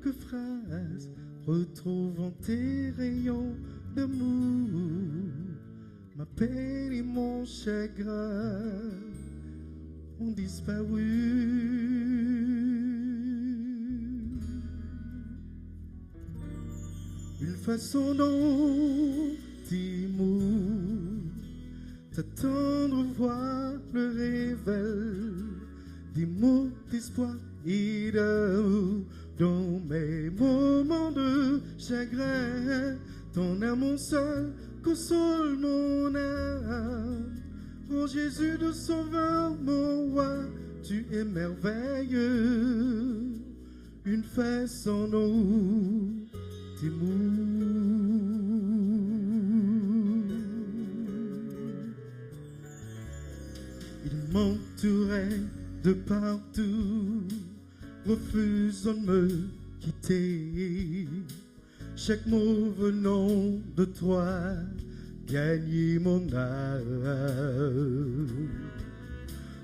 quelques phrases, retrouvant tes rayons d'amour. Ma peine et mon chagrin ont disparu. Une façon dont t'émoue, ta tendre voix le révèle, des mots d'espoir et d'amour. Dans mes moments de chagrin, ton amour seul console mon âme. Oh Jésus de Sauveur, mon roi, tu es merveilleux. Une façon dont il m'entourait de partout, refusant de me quitter. Chaque mot venant de toi gagnait mon âme.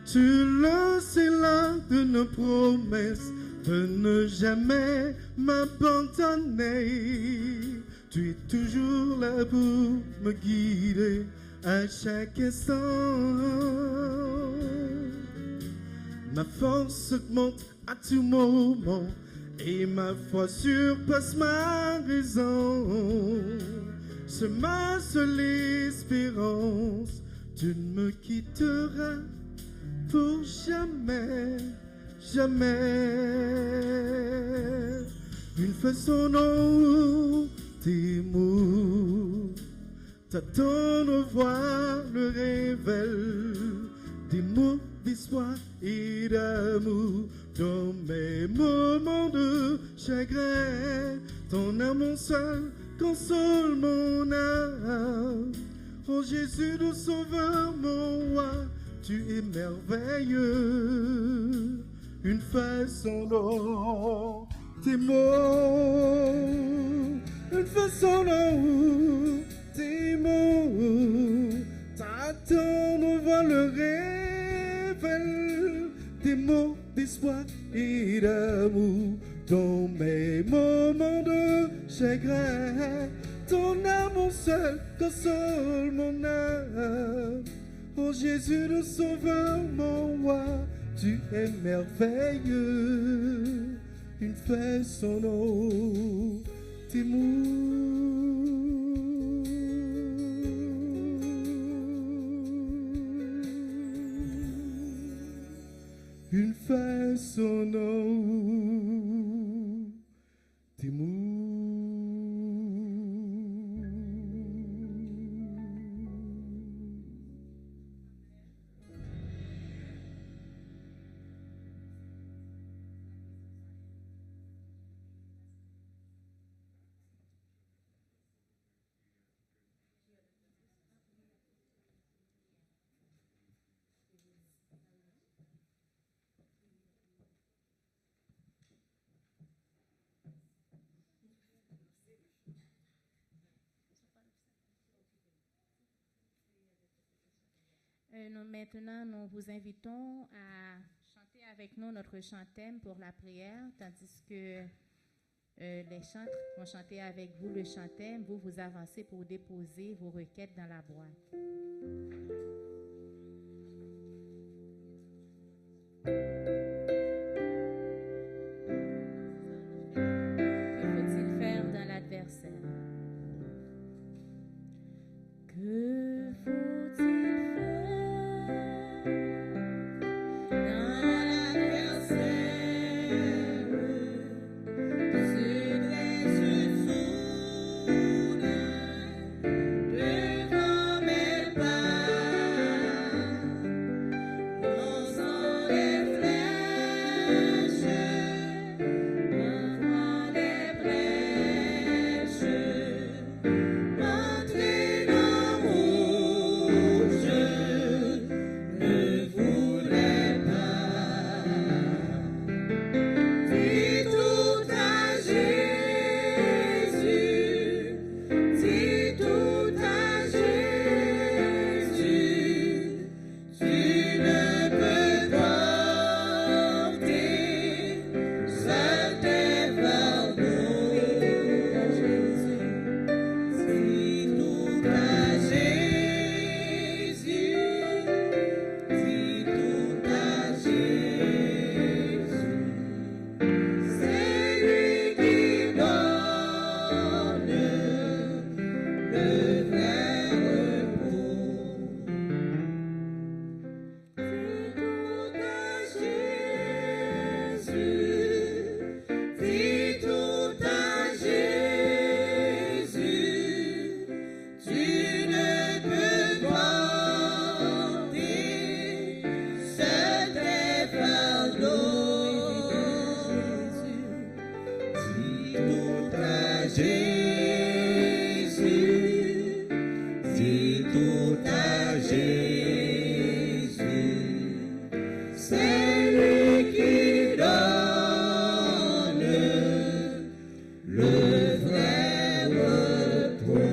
Tu le sais là de nos promesses, de ne jamais m'abandonner. Tu es toujours là pour me guider à chaque instant. Ma force augmente à tout moment et ma foi surpasse ma raison. C'est ma seule espérance, tu ne me quitteras pour jamais. Jamais. Une façon dont tes mots, ta tendre voix le révèle, des mots d'espoir et d'amour. Dans mes moments de chagrin, ton amour seul console mon âme. Oh Jésus de Sauveur, mon roi, tu es merveilleux. Une façon dont tes mots, une façon dont tes mots, ta tendre voix le révèle, des mots d'espoir et d'amour. Dans mes moments de chagrin, ton amour seul console mon âme. Oh Jésus le Sauveur, mon roi, tu es merveilleux. Une façon dont t'émoue. Une façon dont t'émoue. Maintenant, nous vous invitons à chanter avec nous notre chant-thème pour la prière, tandis que les chantres vont chanter avec vous le chant-thème. Vous avancez pour déposer vos requêtes dans la boîte. Que faut-il faire dans l'adversaire? Que faut-il Devant mes pas. Jésus, dis tout à Jésus, c'est lui qui donne le vrai repos.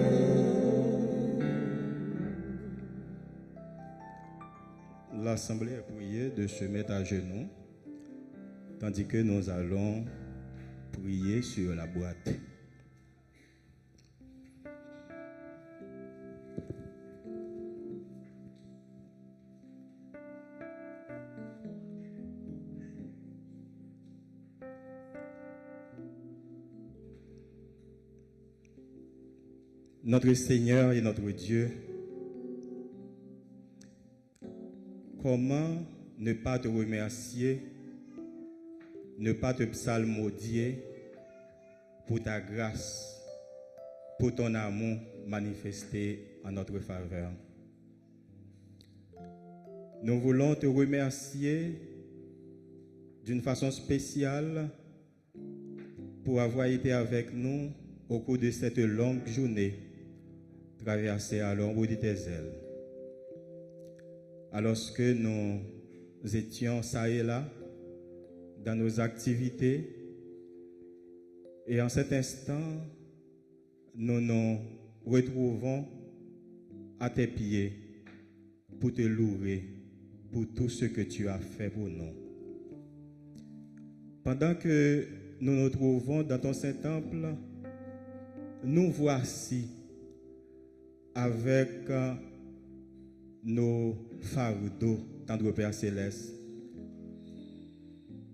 L'assemblée est priée de se mettre à genoux, tandis que nous allons prier sur la boîte. Notre Seigneur et notre Dieu, comment ne pas te remercier, ne pas te psalmodier pour ta grâce, pour ton amour manifesté en notre faveur. Nous voulons te remercier d'une façon spéciale pour avoir été avec nous au cours de cette longue journée traversée à l'ombre de tes ailes. Alors que nous étions ça et là dans nos activités, et en cet instant, nous nous retrouvons à tes pieds pour te louer pour tout ce que tu as fait pour nous. Pendant que nous nous trouvons dans ton Saint-Temple, nous voici avec nos fardeaux, tendre Père Céleste.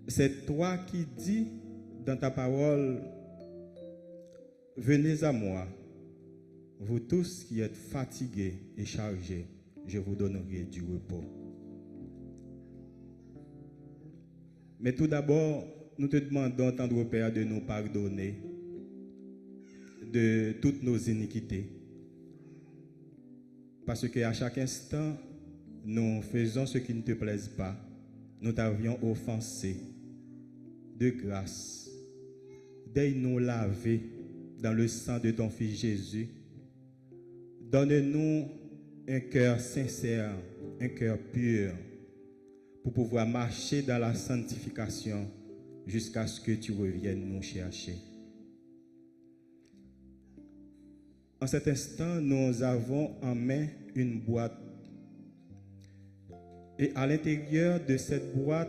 C'est toi qui dis dans ta parole, venez à moi, vous tous qui êtes fatigués et chargés, je vous donnerai du repos. Mais tout d'abord, nous te demandons, tendre Père, de nous pardonner de toutes nos iniquités. Parce qu'à chaque instant, nous faisons ce qui ne te plaise pas. Nous t'avions offensé. De grâce, daigne-nous laver dans le sang de ton Fils Jésus. Donne-nous un cœur sincère, un cœur pur, pour pouvoir marcher dans la sanctification jusqu'à ce que tu reviennes nous chercher. En cet instant, nous avons en main une boîte. Et à l'intérieur de cette boîte,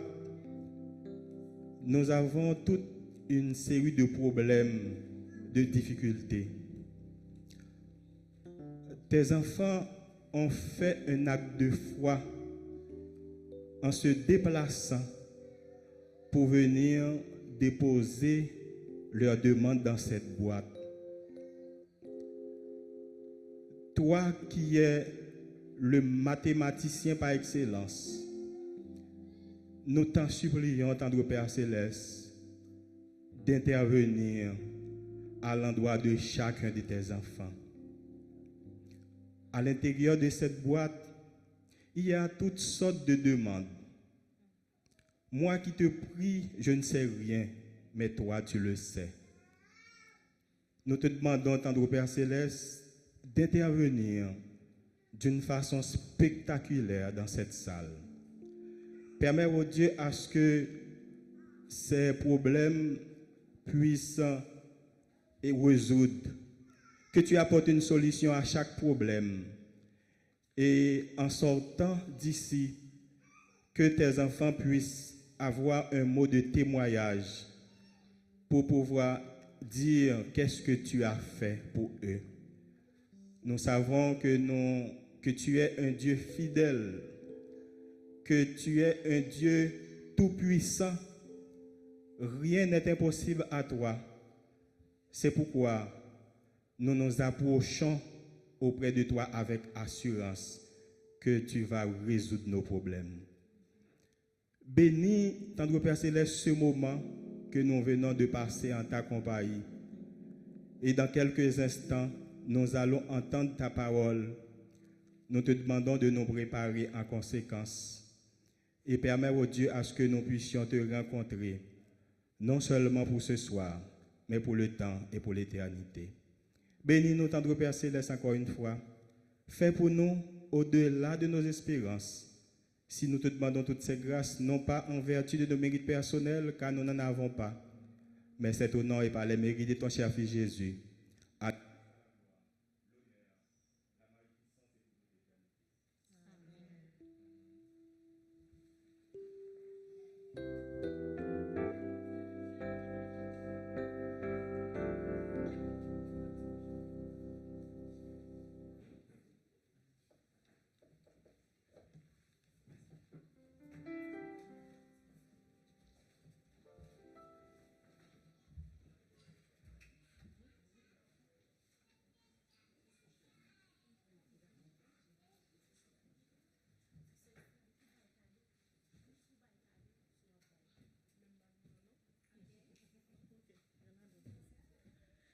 nous avons toute une série de problèmes, de difficultés. Tes enfants ont fait un acte de foi en se déplaçant pour venir déposer leurs demandes dans cette boîte. Toi qui es le mathématicien par excellence, nous t'en supplions, tendre Père Céleste, d'intervenir à l'endroit de chacun de tes enfants. À l'intérieur de cette boîte, il y a toutes sortes de demandes. Moi qui te prie, je ne sais rien, mais toi, tu le sais. Nous te demandons, tendre Père Céleste, d'intervenir d'une façon spectaculaire dans cette salle. Permets, oh Dieu, à ce que ces problèmes puissent résoudre, que tu apportes une solution à chaque problème. Et en sortant d'ici, que tes enfants puissent avoir un mot de témoignage pour pouvoir dire qu'est-ce que tu as fait pour eux. Nous savons que tu es un Dieu fidèle, que tu es un Dieu tout-puissant. Rien n'est impossible à toi. C'est pourquoi nous nous approchons auprès de toi avec assurance que tu vas résoudre nos problèmes. Bénis, tendre Père Céleste, ce moment que nous venons de passer en ta compagnie. Et dans quelques instants, nous allons entendre ta parole. Nous te demandons de nous préparer en conséquence. Et permets, oh Dieu, à ce que nous puissions te rencontrer, non seulement pour ce soir, mais pour le temps et pour l'éternité. Bénis-nous, tendre Père Céleste, encore une fois. Fais pour nous au-delà de nos espérances. Si nous te demandons toutes ces grâces, non pas en vertu de nos mérites personnels, car nous n'en avons pas, mais c'est au nom et par les mérites de ton cher Fils Jésus.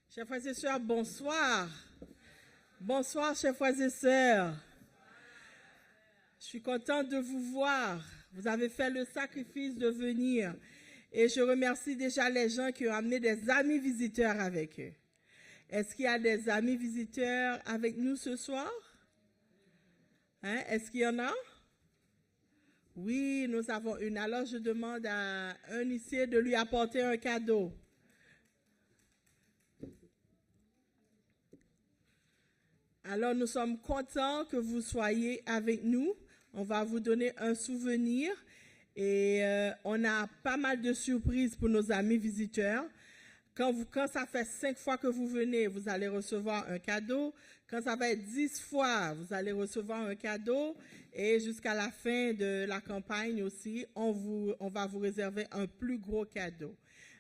Chers frères et sœurs, bonsoir. Bonsoir, chers frères et sœurs. Je suis contente de vous voir. Vous avez fait le sacrifice de venir. Et je remercie déjà les gens qui ont amené des amis visiteurs avec eux. Est-ce qu'il y a des amis visiteurs avec nous ce soir? Est-ce qu'il y en a? Oui, nous avons une. Alors je demande à un ici de lui apporter un cadeau. Alors, nous sommes contents que vous soyez avec nous. On va vous donner un souvenir et on a pas mal de surprises pour nos amis visiteurs. Quand ça fait 5 fois que vous venez, vous allez recevoir un cadeau. Quand ça va être 10 fois, vous allez recevoir un cadeau. Et jusqu'à la fin de la campagne aussi, on va vous réserver un plus gros cadeau.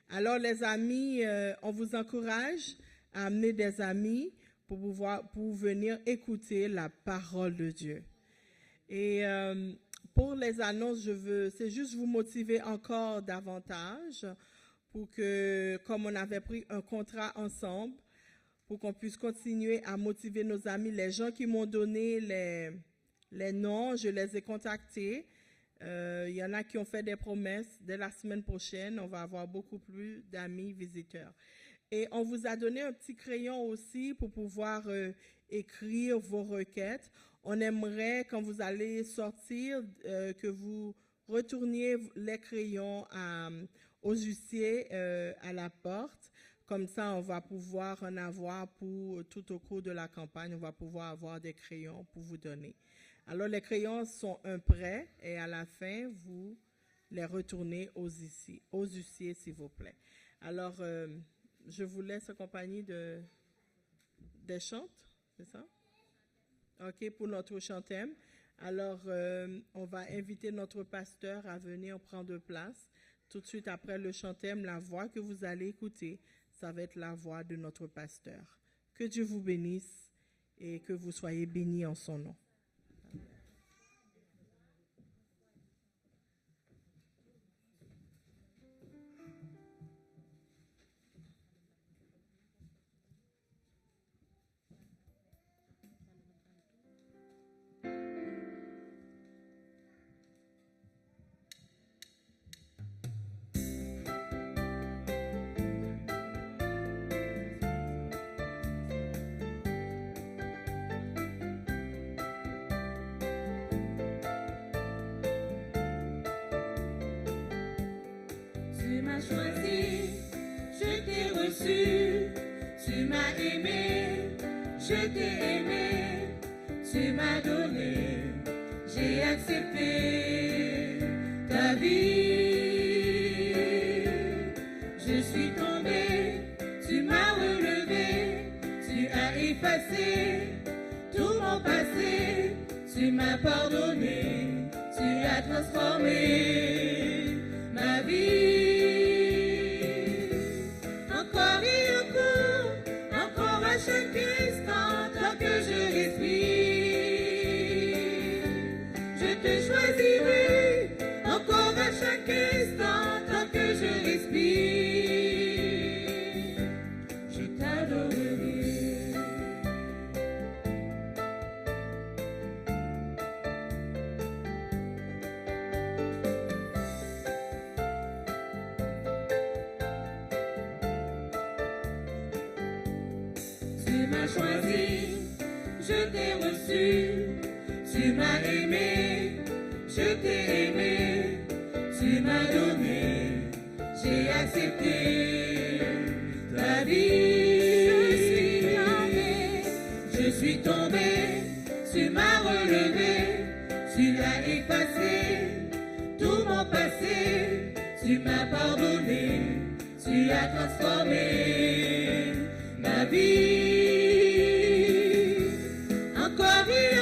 Alors, les amis, on vous encourage à amener des amis pour venir écouter la parole de Dieu. Et pour les annonces, c'est juste vous motiver encore davantage pour que, comme on avait pris un contrat ensemble, pour qu'on puisse continuer à motiver nos amis. Les gens qui m'ont donné les noms, je les ai contactés. Il y en a qui ont fait des promesses. Dès la semaine prochaine, on va avoir beaucoup plus d'amis visiteurs. Et on vous a donné un petit crayon aussi pour pouvoir écrire vos requêtes. On aimerait, quand vous allez sortir, que vous retourniez les crayons aux huissiers à la porte. Comme ça, on va pouvoir en avoir tout au cours de la campagne. On va pouvoir avoir des crayons pour vous donner. Alors, les crayons sont un prêt et à la fin, vous les retournez aux huissiers, s'il vous plaît. Alors, je vous laisse en compagnie des chantes, c'est ça? OK, pour notre chantème. Alors, on va inviter notre pasteur à venir prendre place. Tout de suite après le chantème, la voix que vous allez écouter, ça va être la voix de notre pasteur. Que Dieu vous bénisse et que vous soyez bénis en son nom. Tu m'as choisi, je t'ai reçu, tu m'as aimé, je t'ai aimé, tu m'as donné, j'ai accepté ta vie. Je suis tombé, tu m'as relevé, tu as effacé tout mon passé, tu m'as pardonné, tu as transformé ma vie. Chaque instant, tant que je respire, je te choisirai. Encore à chaque instant, tant que je respire, je t'adorerai. m'as choisi, je t'ai reçu, tu m'as aimé, je t'ai aimé, tu m'as donné, j'ai accepté ta vie. Je suis tombé, tu m'as relevé, tu l'as effacé, tout mon passé, tu m'as pardonné, tu as transformé ma vie. Encore et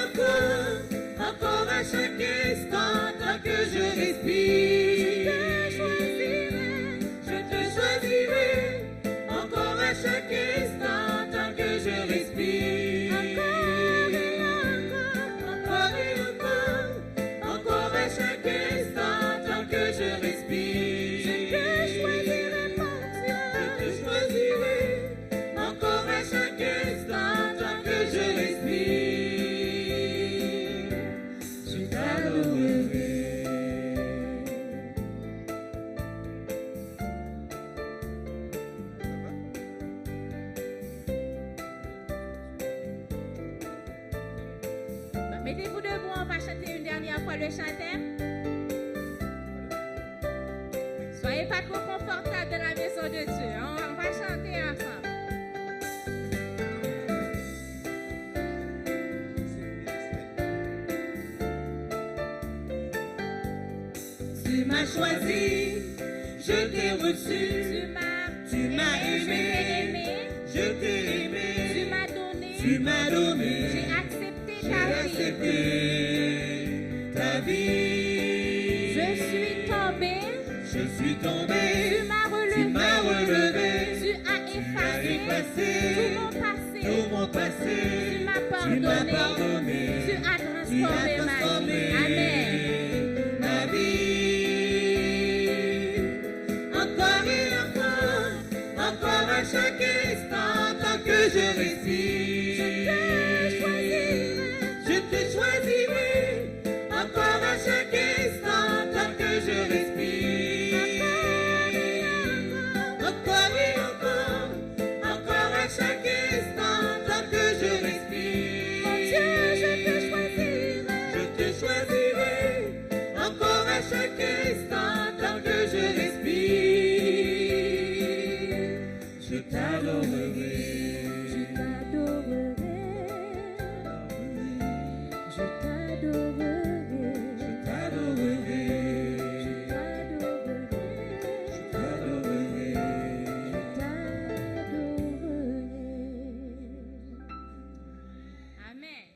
encore à chaque instant, tant que je respire, je te choisirai, encore à chaque instant, tant que je respire. Encore à chaque instant, tant que je respire. Je te choisirai, encore à chaque instant, tant que je respire. Je t'adorerai. Mettez-vous debout, on va chanter une dernière fois le chantème. Soyez pas trop confortable dans la maison de Dieu. On va chanter ensemble. Tu m'as choisi, je t'ai reçu, tu m'as aimé, je t'ai aimé, tu m'as donné, J'ai accepté j'ai ta vie. accepté ta vie. Je suis tombé. Je suis tombé, Tu m'as relevé. tu m'as relevé, Tu as effacé effacé tout mon passé. tout mon passé, Tu m'as pardonné. tu Tu as as transformé ma transformé vie. Amen. ma vie. Encore et encore à chaque instant, tant que je respire. Je te choisirai, encore à chaque instant, tant que je respire. Encore et encore à chaque instant, tant que je respire. Mon Dieu, je te choisirai. Je te choisirai, encore à chaque instant, tant que je respire. Je t'adorerai. Je t'adorerai. Je t'adorerai. Je t'adorerai. Je t'adorerai. Amen.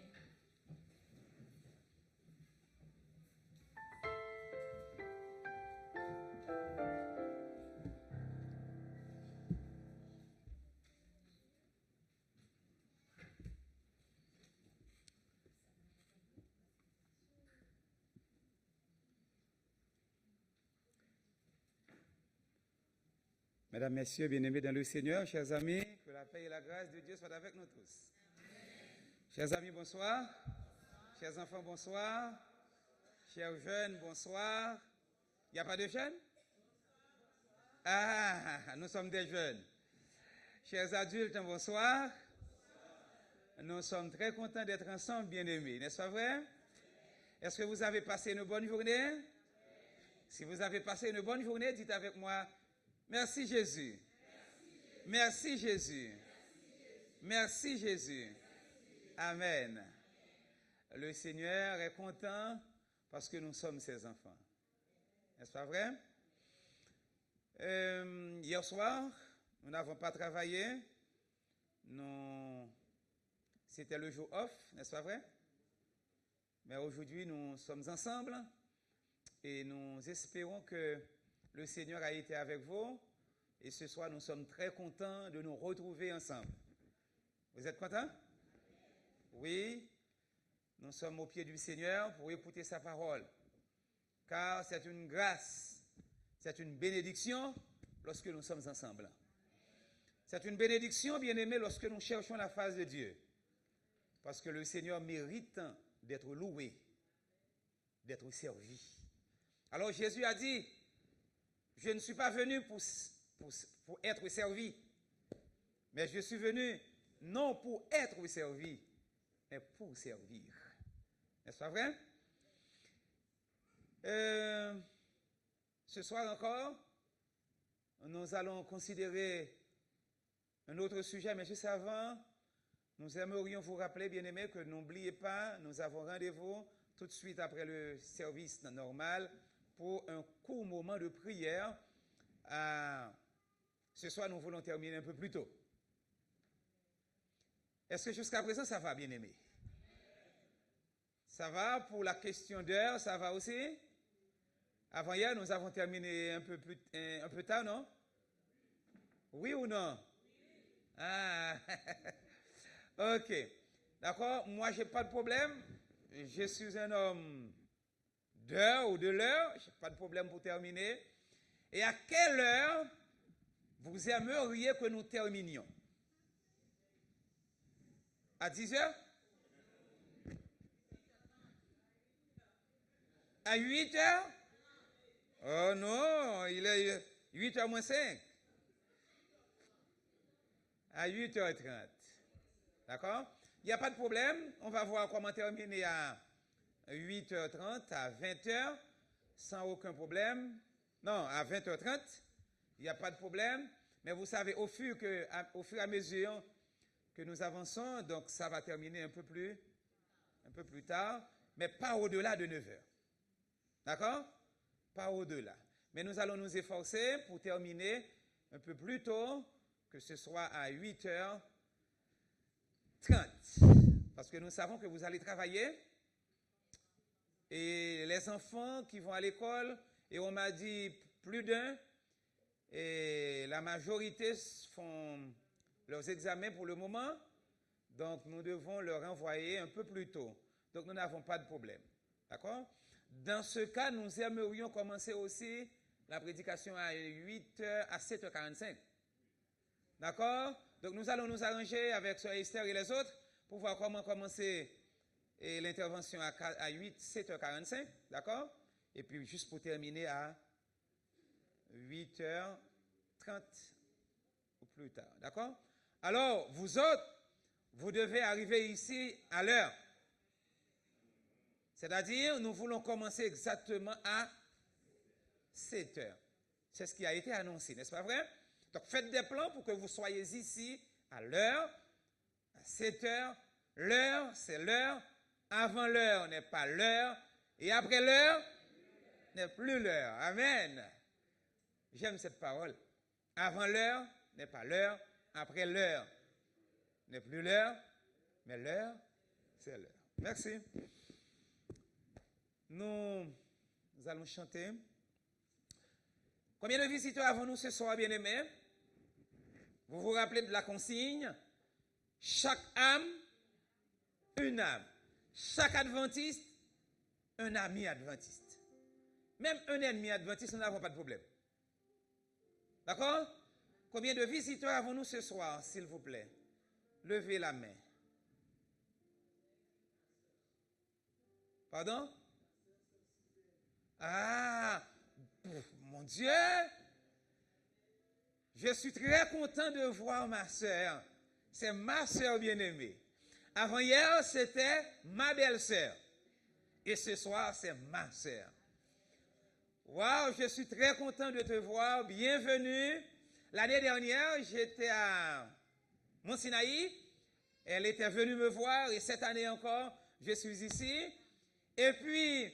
Mesdames, Messieurs, bien-aimés dans le Seigneur, chers amis, que la paix et la grâce de Dieu soient avec nous tous. Chers amis, bonsoir. Chers enfants, bonsoir. Chers jeunes, bonsoir. Il n'y a pas de jeunes? Ah, nous sommes des jeunes. Chers adultes, bonsoir. Nous sommes très contents d'être ensemble, bien-aimés, n'est-ce pas vrai? Est-ce que vous avez passé une bonne journée? Si vous avez passé une bonne journée, dites avec moi, merci Jésus. Merci Jésus. Merci Jésus. Amen. Le Seigneur est content parce que nous sommes ses enfants. N'est-ce pas vrai? Hier soir, nous n'avons pas travaillé. C'était le jour off, n'est-ce pas vrai? Mais aujourd'hui, nous sommes ensemble et nous espérons que le Seigneur a été avec vous. Et ce soir, nous sommes très contents de nous retrouver ensemble. Vous êtes contents? Oui. Nous sommes au pied du Seigneur pour écouter sa parole. Car c'est une grâce, c'est une bénédiction lorsque nous sommes ensemble. C'est une bénédiction, bien-aimés, lorsque nous cherchons la face de Dieu. Parce que le Seigneur mérite d'être loué, d'être servi. Alors Jésus a dit, je ne suis pas venu pour être servi, mais je suis venu non pour être servi, mais pour servir. N'est-ce pas vrai? Ce soir encore, nous allons considérer un autre sujet, mais juste avant, nous aimerions vous rappeler, bien-aimés, que n'oubliez pas, nous avons rendez-vous tout de suite après le service normal pour un court moment de prière. Ce soir, nous voulons terminer un peu plus tôt. Est-ce que jusqu'à présent, ça va, bien-aimés? Ça va pour la question d'heure, ça va aussi? Avant hier, nous avons terminé un peu tard, non? Oui ou non? Ah, ok. D'accord, moi, je n'ai pas de problème. Je suis un homme d'heure ou de l'heure. Je n'ai pas de problème pour terminer. Et à quelle heure vous aimeriez que nous terminions? À 10 heures? À 8 heures? Oh non, il est 8 h moins 5. À 8h30. D'accord? Il n'y a pas de problème. On va voir comment terminer à 8h30, à 20h, sans aucun problème. Non, à 20h30, il n'y a pas de problème. Mais vous savez, au fur et à mesure que nous avançons, donc ça va terminer un peu plus tard, mais pas au-delà de 9h. D'accord? Pas au-delà. Mais nous allons nous efforcer pour terminer un peu plus tôt, que ce soit à 8h30. Parce que nous savons que vous allez travailler. Et les enfants qui vont à l'école, et on m'a dit plus d'un, et la majorité font leurs examens pour le moment. Donc nous devons leur envoyer un peu plus tôt. Donc nous n'avons pas de problème. D'accord? Dans ce cas, nous aimerions commencer aussi la prédication à 8h, à 7h45. D'accord? Donc nous allons nous arranger avec Sœur Esther et les autres pour voir comment commencer l'intervention à 7h45. D'accord? Et puis juste pour terminer à 8h30 ou plus tard. D'accord? Alors, vous autres, vous devez arriver ici à l'heure. C'est-à-dire, nous voulons commencer exactement à 7h. C'est ce qui a été annoncé, n'est-ce pas vrai? Donc, faites des plans pour que vous soyez ici à l'heure, à 7h. L'heure, c'est l'heure. Avant l'heure n'est pas l'heure. Et après l'heure n'est plus l'heure. Amen. J'aime cette parole. Avant l'heure n'est pas l'heure. Après l'heure n'est plus l'heure. Mais l'heure, c'est l'heure. Merci. Nous allons chanter. Combien de visiteurs avons-nous ce soir, bien-aimés? Vous vous rappelez de la consigne? Chaque âme, une âme. Chaque adventiste, un ami adventiste. Même un ennemi adventiste, nous n'avons pas de problème. D'accord? Combien de visiteurs avons-nous ce soir, s'il vous plaît? Levez la main. Pardon? Ah, mon Dieu! Je suis très content de voir ma sœur. C'est ma sœur bien-aimée. Avant hier, c'était ma belle-sœur. Et ce soir, c'est ma sœur. Waouh, je suis très content de te voir. Bienvenue. L'année dernière, j'étais à Mont-Sinaï. Elle était venue me voir et cette année encore, je suis ici. Et puis,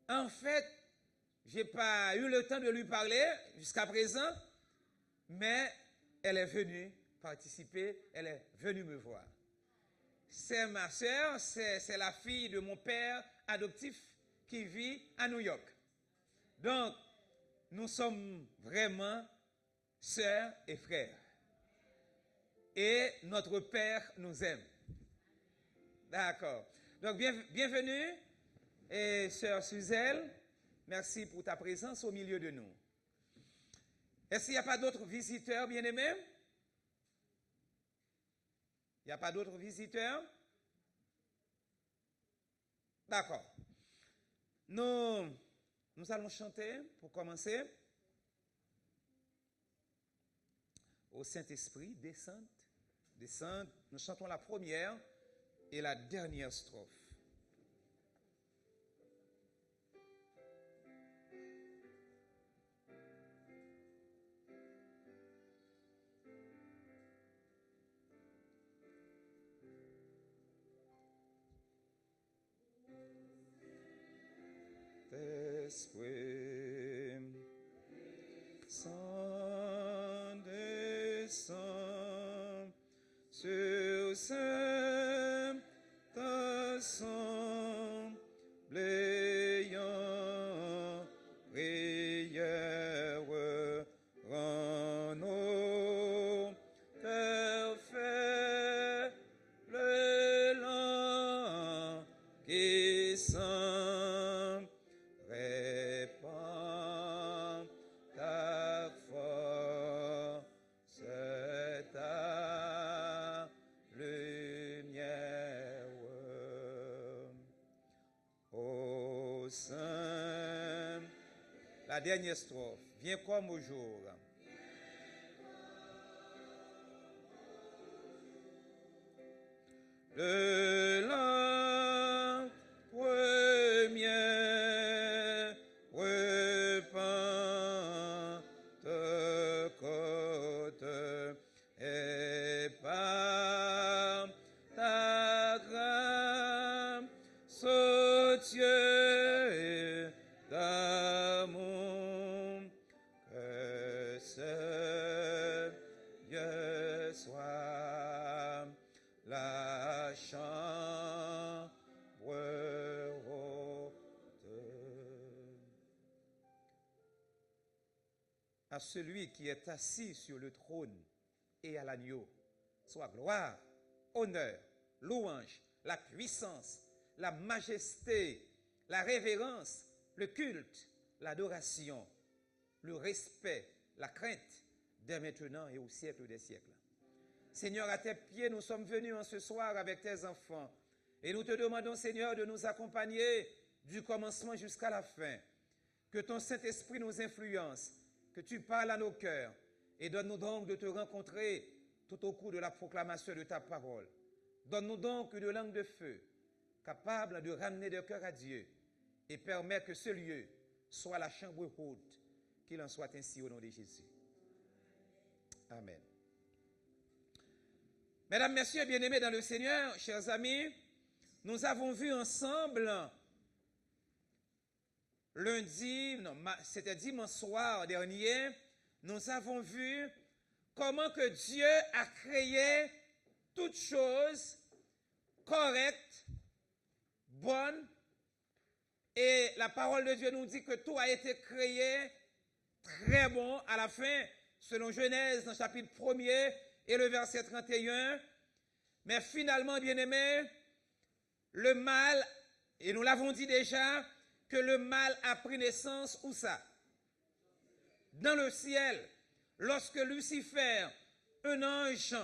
en fait, je n'ai pas eu le temps de lui parler jusqu'à présent, mais elle est venue participer, elle est venue me voir. C'est ma sœur, c'est la fille de mon père adoptif qui vit à New York. Donc, nous sommes vraiment sœurs et frères. Et notre Père nous aime. D'accord. Donc, bienvenue, et sœur Suzelle, merci pour ta présence au milieu de nous. Est-ce qu'il n'y a pas d'autres visiteurs, bien-aimés? Il n'y a pas d'autres visiteurs? D'accord. Nous allons chanter pour commencer. Au Saint-Esprit, descende descendre. Nous chantons la première et la dernière strophe. Esprit Saint descend sur cette assemblée en prière, rend nos cœurs fait le lent qui sent répand ta force, ta lumière. Ô Saint, la dernière strophe, viens comme au jour. De la première Pentecôte et par ta grâce, ô Dieu d'amour, que ce Dieu soit la chambre haute. À celui qui est assis sur le trône et à l'agneau, soit gloire, honneur, louange, la puissance, la majesté, la révérence, le culte, l'adoration, le respect, la crainte, dès maintenant et au siècle des siècles. Seigneur, à tes pieds, nous sommes venus en ce soir avec tes enfants. Et nous te demandons, Seigneur, de nous accompagner du commencement jusqu'à la fin. Que ton Saint-Esprit nous influence, que tu parles à nos cœurs. Et donne-nous donc de te rencontrer tout au cours de la proclamation de ta parole. Donne-nous donc une langue de feu, capable de ramener des cœurs à Dieu. Et permets que ce lieu soit la chambre haute, qu'il en soit ainsi au nom de Jésus. Amen. Mesdames, Messieurs, bien-aimés dans le Seigneur, chers amis, nous avons vu ensemble c'était dimanche soir dernier, nous avons vu comment que Dieu a créé toutes choses correctes, bonnes, et la parole de Dieu nous dit que tout a été créé très bon à la fin, selon Genèse, dans le chapitre 1er et le verset 31. Mais finalement, bien-aimés, le mal, et nous l'avons dit déjà, que le mal a pris naissance, où ça? Dans le ciel, lorsque Lucifer, un ange,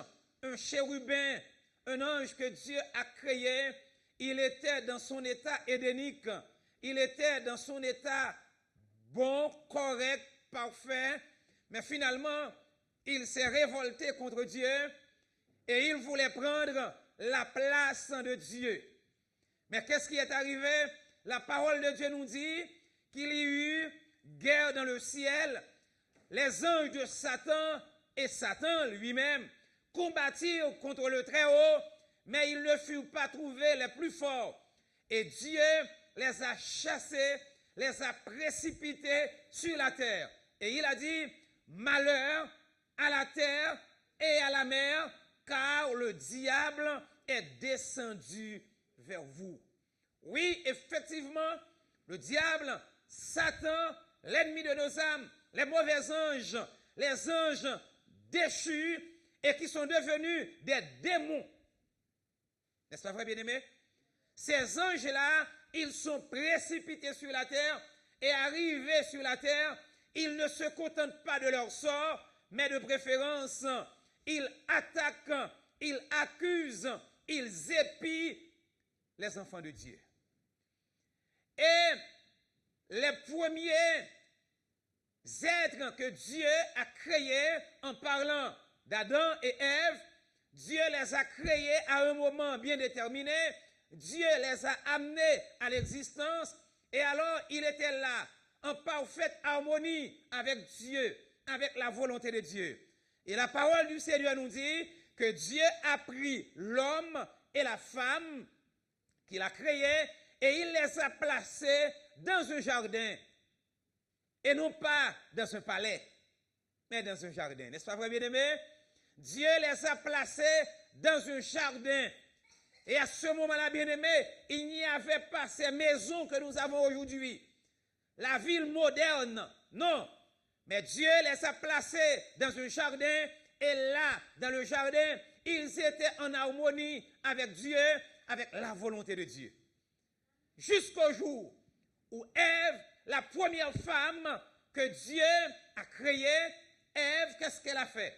un chérubin, un ange que Dieu a créé, il était dans son état édénique, il était dans son état bon, correct, parfait, mais finalement, il s'est révolté contre Dieu et il voulait prendre la place de Dieu. Mais qu'est-ce qui est arrivé? La parole de Dieu nous dit qu'il y eut guerre dans le ciel. Les anges de Satan et Satan lui-même combattirent contre le Très-Haut, mais ils ne furent pas trouvés les plus forts. Et Dieu les a chassés, les a précipités sur la terre. Et il a dit, malheur à la terre et à la mer, car le diable est descendu vers vous. Oui, effectivement, le diable, Satan, l'ennemi de nos âmes, les mauvais anges, les anges déchus et qui sont devenus des démons. N'est-ce pas vrai, bien-aimés? Ces anges-là, ils sont précipités sur la terre et arrivés sur la terre, ils ne se contentent pas de leur sort, mais de préférence, ils attaquent, ils accusent, ils épient les enfants de Dieu. Et les premiers êtres que Dieu a créés en parlant d'Adam et Ève, Dieu les a créés à un moment bien déterminé. Dieu les a amenés à l'existence. Et alors, il était là, en parfaite harmonie avec Dieu, avec la volonté de Dieu. Et la parole du Seigneur nous dit que Dieu a pris l'homme et la femme qu'il a créés et il les a placés dans un jardin. Et non pas dans un palais, mais dans un jardin. N'est-ce pas vrai, bien-aimés? Dieu les a placés dans un jardin. Et à ce moment-là, bien-aimés, il n'y avait pas ces maisons que nous avons aujourd'hui. La ville moderne, non. Mais Dieu les a placés dans un jardin. Et là, dans le jardin, ils étaient en harmonie avec Dieu, avec la volonté de Dieu. Jusqu'au jour où Ève, la première femme que Dieu a créée, Ève, qu'est-ce qu'elle a fait?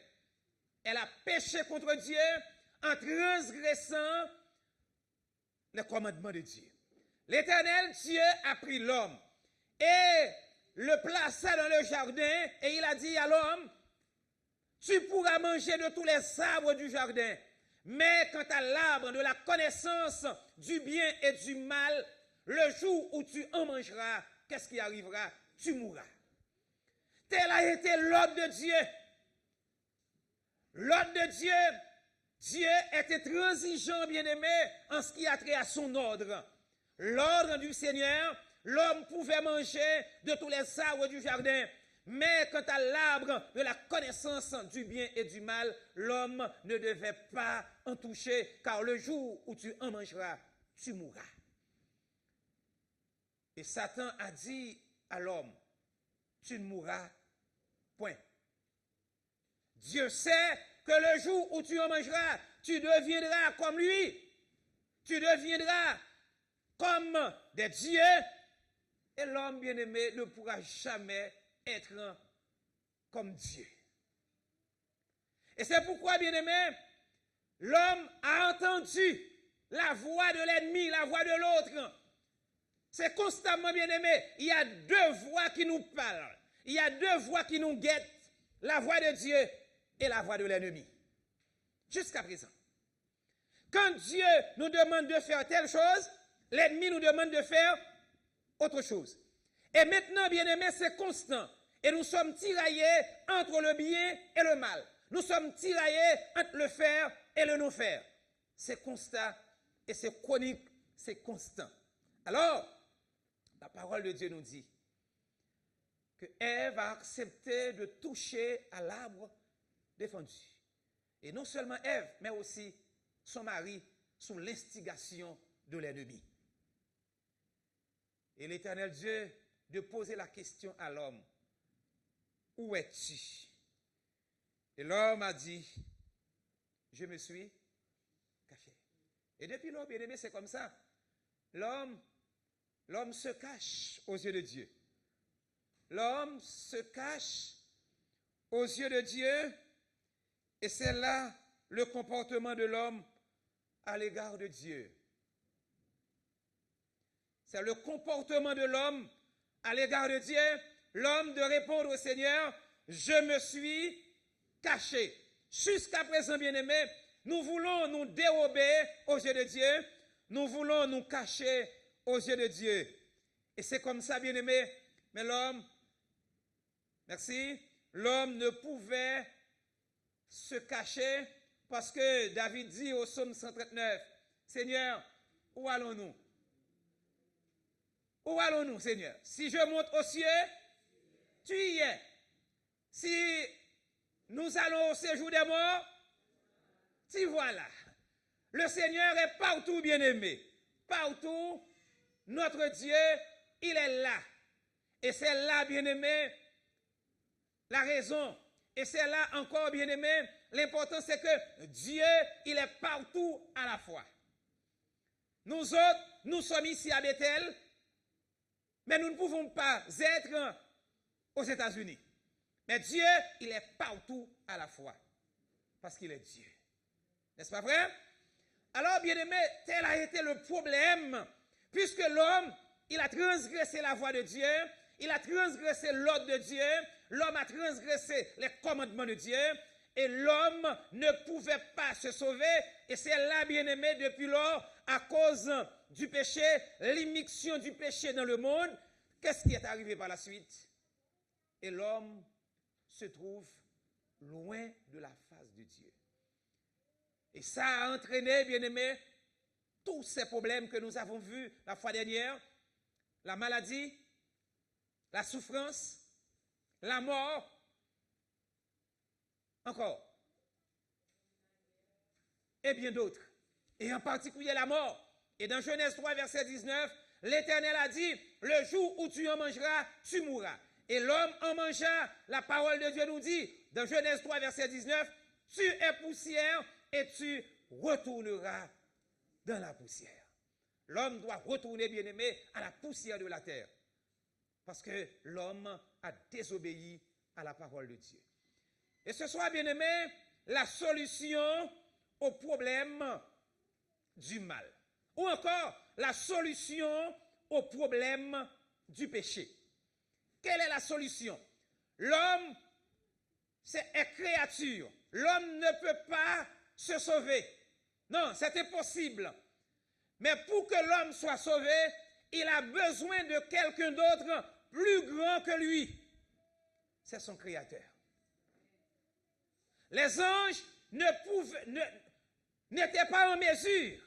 Elle a péché contre Dieu en transgressant les commandements de Dieu. L'Éternel Dieu a pris l'homme et le plaça dans le jardin et il a dit à l'homme, tu pourras manger de tous les arbres du jardin, mais quant à l'arbre de la connaissance du bien et du mal, le jour où tu en mangeras, qu'est-ce qui arrivera? Tu mourras. Tel a été l'ordre de Dieu. L'ordre de Dieu, Dieu était transigeant, bien-aimé, en ce qui a trait à son ordre. L'ordre du Seigneur, l'homme pouvait manger de tous les arbres du jardin. Mais quant à l'arbre de la connaissance du bien et du mal, l'homme ne devait pas en toucher, car le jour où tu en mangeras, tu mourras. Et Satan a dit à l'homme, tu ne mourras point. Dieu sait que le jour où tu en mangeras, tu deviendras comme lui. Tu deviendras comme des dieux. Et l'homme bien-aimé ne pourra jamais être comme Dieu. Et c'est pourquoi, bien-aimé, l'homme a entendu la voix de l'ennemi, la voix de l'autre. C'est constamment, bien-aimé, il y a deux voix qui nous parlent. Il y a deux voix qui nous guettent. La voix de Dieu et la voix de l'ennemi. Jusqu'à présent. Quand Dieu nous demande de faire telle chose, l'ennemi nous demande de faire autre chose. Et maintenant, bien-aimés, c'est constant. Et nous sommes tiraillés entre le bien et le mal. Nous sommes tiraillés entre le faire et le non-faire. C'est constant et c'est chronique, c'est constant. Alors, la parole de Dieu nous dit que Ève a accepté de toucher à l'arbre défendu. Et non seulement Ève, mais aussi son mari, sous l'instigation de l'ennemi. Et l'Éternel Dieu de poser la question à l'homme, où es-tu? Et l'homme a dit, je me suis caché. Et depuis lors, bien aimé, c'est comme ça. L'homme se cache aux yeux de Dieu. L'homme se cache aux yeux de Dieu et c'est là le comportement de l'homme à l'égard de Dieu. C'est le comportement de l'homme à l'égard de Dieu, l'homme de répondre au Seigneur, je me suis caché. Jusqu'à présent, bien-aimés, nous voulons nous dérober aux yeux de Dieu, nous voulons nous cacher aux yeux de Dieu. Et c'est comme ça, bien-aimés, mais l'homme, merci, l'homme ne pouvait se cacher parce que David dit au psaume 139, Seigneur, où allons-nous? Où allons-nous, Seigneur? Si je monte aux cieux, tu y es. Si nous allons au séjour des morts, tu vois là. Le Seigneur est partout, bien-aimé. Partout, notre Dieu, il est là. Et c'est là, bien-aimé, la raison. Et c'est là encore, bien-aimé, l'important c'est que Dieu, il est partout à la fois. Nous autres, nous sommes ici à Bethel, mais nous ne pouvons pas être aux États-Unis. Mais Dieu, il est partout à la fois. Parce qu'il est Dieu. N'est-ce pas vrai? Alors, bien-aimé, tel a été le problème. Puisque l'homme, il a transgressé la voie de Dieu, il a transgressé l'ordre de Dieu, l'homme a transgressé les commandements de Dieu, et l'homme ne pouvait pas se sauver. Et c'est là, bien-aimé, depuis lors, à cause du péché, l'immixtion du péché dans le monde, qu'est-ce qui est arrivé par la suite? Et l'homme se trouve loin de la face de Dieu. Et ça a entraîné, bien-aimé, tous ces problèmes que nous avons vus la fois dernière, la maladie, la souffrance, la mort, encore, et bien d'autres, et en particulier la mort. Et dans Genèse 3, verset 19, l'Éternel a dit, le jour où tu en mangeras, tu mourras. Et l'homme en mangea, la parole de Dieu nous dit, dans Genèse 3, verset 19, tu es poussière et tu retourneras dans la poussière. L'homme doit retourner, bien-aimé, à la poussière de la terre. Parce que l'homme a désobéi à la parole de Dieu. Et ce soit, bien-aimé, la solution au problème du mal. Ou encore, la solution au problème du péché. Quelle est la solution? L'homme est créature. L'homme ne peut pas se sauver. Non, c'est impossible. Mais pour que l'homme soit sauvé, il a besoin de quelqu'un d'autre plus grand que lui. C'est son créateur. Les anges n'étaient pas en mesure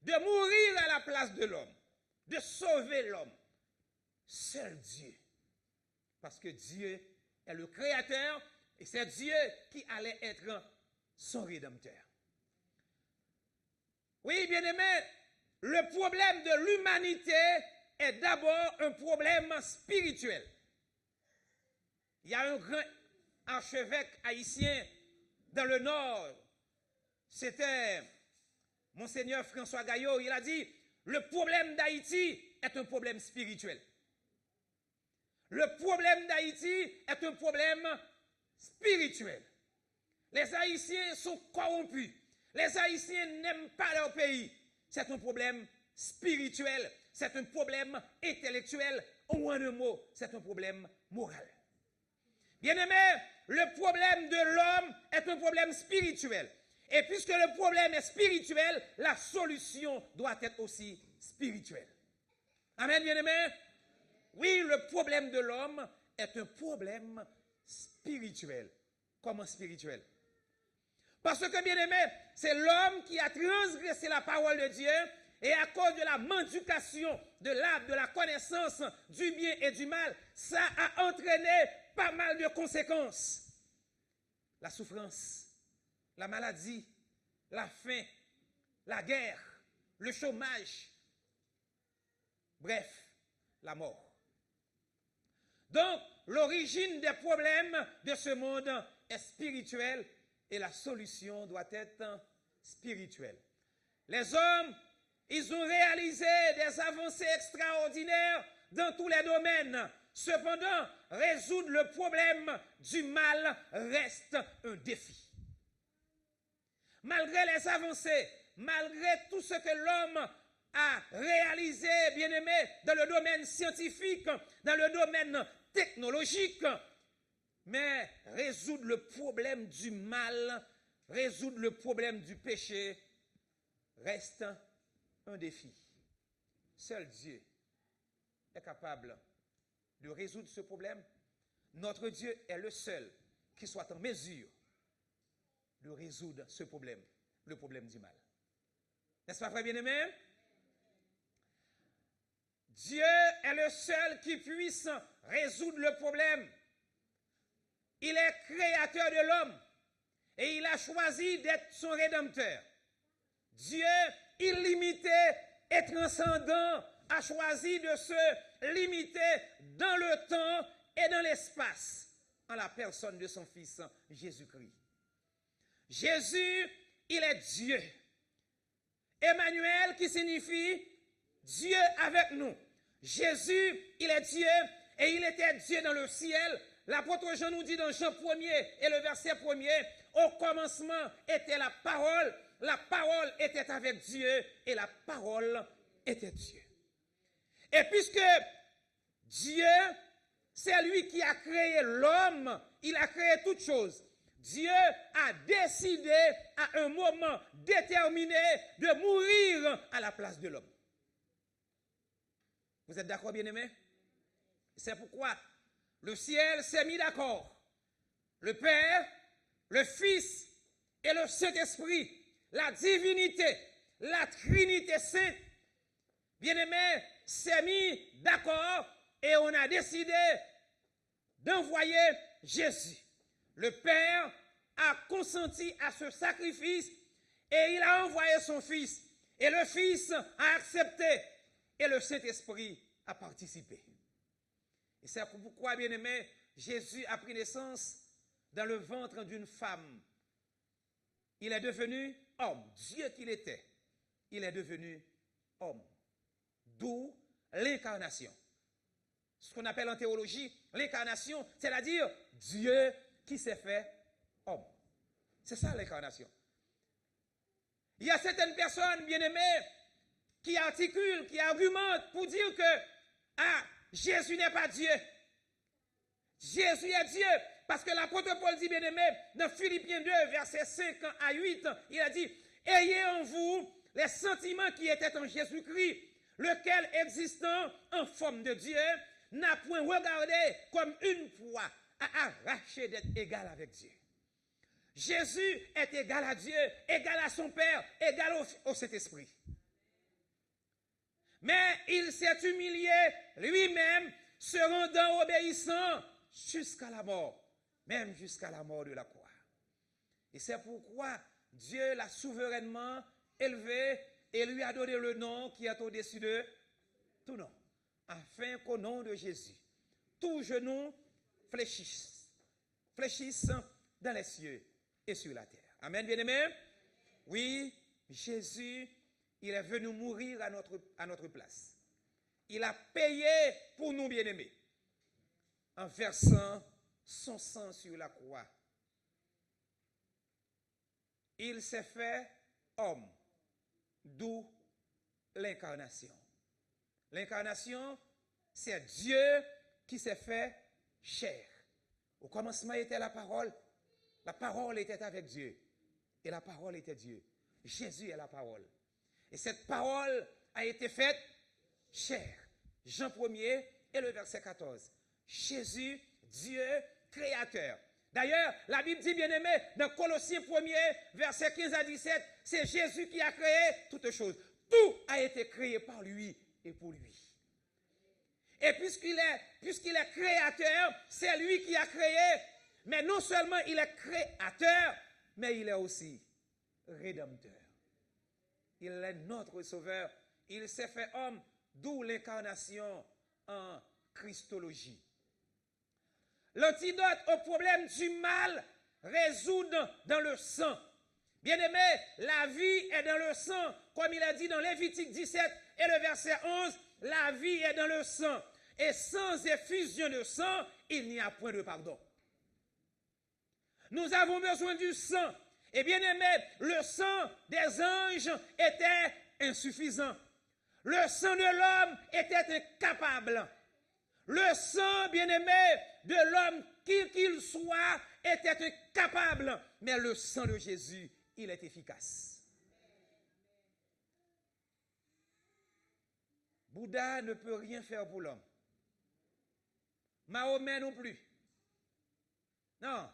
de mourir à la place de l'homme, de sauver l'homme. Seul Dieu. Parce que Dieu est le créateur et c'est Dieu qui allait être son rédempteur. Oui, bien-aimé, le problème de l'humanité est d'abord un problème spirituel. Il y a un grand archevêque haïtien dans le Nord, c'était Monseigneur François Gaillot, il a dit, le problème d'Haïti est un problème spirituel. Le problème d'Haïti est un problème spirituel. Les Haïtiens sont corrompus. Les Haïtiens n'aiment pas leur pays. C'est un problème spirituel. C'est un problème intellectuel. Ou en un mot, c'est un problème moral. Bien-aimé, le problème de l'homme est un problème spirituel. Et puisque le problème est spirituel, la solution doit être aussi spirituelle. Amen, bien-aimé? Oui, le problème de l'homme est un problème spirituel. Comment spirituel? Parce que, bien-aimé, c'est l'homme qui a transgressé la parole de Dieu et à cause de la mendication de l'arbre de la connaissance du bien et du mal, ça a entraîné pas mal de conséquences. La souffrance, la maladie, la faim, la guerre, le chômage, bref, la mort. Donc, l'origine des problèmes de ce monde est spirituelle et la solution doit être spirituelle. Les hommes, ils ont réalisé des avancées extraordinaires dans tous les domaines. Cependant, résoudre le problème du mal reste un défi. Malgré les avancées, malgré tout ce que l'homme a réalisé, bien-aimé, dans le domaine scientifique, dans le domaine technologique, mais résoudre le problème du mal, résoudre le problème du péché, reste un défi. Seul Dieu est capable de résoudre ce problème. Notre Dieu est le seul qui soit en mesure de résoudre ce problème, le problème du mal. N'est-ce pas vrai, bien-aimé? Dieu est le seul qui puisse résoudre le problème. Il est créateur de l'homme et il a choisi d'être son rédempteur. Dieu, illimité et transcendant, a choisi de se limiter dans le temps et dans l'espace en la personne de son Fils Jésus-Christ. Jésus, il est Dieu. Emmanuel qui signifie Dieu avec nous. Jésus, il est Dieu et il était Dieu dans le ciel. L'apôtre Jean nous dit dans Jean 1er et le verset 1er, au commencement était la parole était avec Dieu et la parole était Dieu. Et puisque Dieu, c'est lui qui a créé l'homme, il a créé toutes choses. Dieu a décidé à un moment déterminé de mourir à la place de l'homme. Vous êtes d'accord, bien-aimés? C'est pourquoi le ciel s'est mis d'accord. Le Père, le Fils et le Saint-Esprit, la divinité, la Trinité sainte, bien-aimés, s'est mis d'accord et on a décidé d'envoyer Jésus. Le Père a consenti à ce sacrifice et il a envoyé son Fils. Et le Fils a accepté et le Saint-Esprit a participé. Et c'est pourquoi, bien-aimé, Jésus a pris naissance dans le ventre d'une femme. Il est devenu homme. Dieu qu'il était, il est devenu homme. D'où l'incarnation. Ce qu'on appelle en théologie l'incarnation, c'est-à-dire Dieu qui s'est fait homme. C'est ça l'incarnation. Il y a certaines personnes, bien-aimées, qui articulent, qui argumentent pour dire que Jésus n'est pas Dieu. Jésus est Dieu. Parce que l'apôtre Paul dit, bien-aimé, dans Philippiens 2, versets 5 à 8, il a dit, ayez en vous les sentiments qui étaient en Jésus-Christ, lequel existant en forme de Dieu, n'a point regardé comme une proie à arracher d'être égal avec Dieu. Jésus est égal à Dieu, égal à son Père, égal au Saint-Esprit. Mais il s'est humilié lui-même, se rendant obéissant jusqu'à la mort, même jusqu'à la mort de la croix. Et c'est pourquoi Dieu l'a souverainement élevé et lui a donné le nom qui est au-dessus de tout nom, afin qu'au nom de Jésus, tout genou fléchisse dans les cieux et sur la terre. Amen, bien-aimés? Oui, Jésus, il est venu mourir à notre place. Il a payé pour nous, bien-aimés, en versant son sang sur la croix. Il s'est fait homme, d'où l'incarnation. L'incarnation, c'est Dieu qui s'est fait chair. Au commencement était la parole était avec Dieu, et la parole était Dieu. Jésus est la parole. Et cette parole a été faite chair. Jean 1er et le verset 14. Jésus, Dieu, créateur. D'ailleurs, la Bible dit, bien-aimé, dans Colossiens 1er, verset 15 à 17, c'est Jésus qui a créé toutes choses. Tout a été créé par lui et pour lui. Et puisqu'il est créateur, c'est lui qui a créé. Mais non seulement il est créateur, mais il est aussi rédempteur. Il est notre sauveur. Il s'est fait homme, d'où l'incarnation en Christologie. L'antidote au problème du mal réside dans le sang. Bien-aimé, la vie est dans le sang. Comme il a dit dans Lévitique 17 et le verset 11, la vie est dans le sang. Et sans effusion de sang, il n'y a point de pardon. Nous avons besoin du sang. Et bien aimé, le sang des anges était insuffisant. Le sang de l'homme était incapable. Le sang, bien aimé, de l'homme, qui qu'il soit, était incapable. Mais le sang de Jésus, il est efficace. Bouddha ne peut rien faire pour l'homme. Mahomet non plus. Non,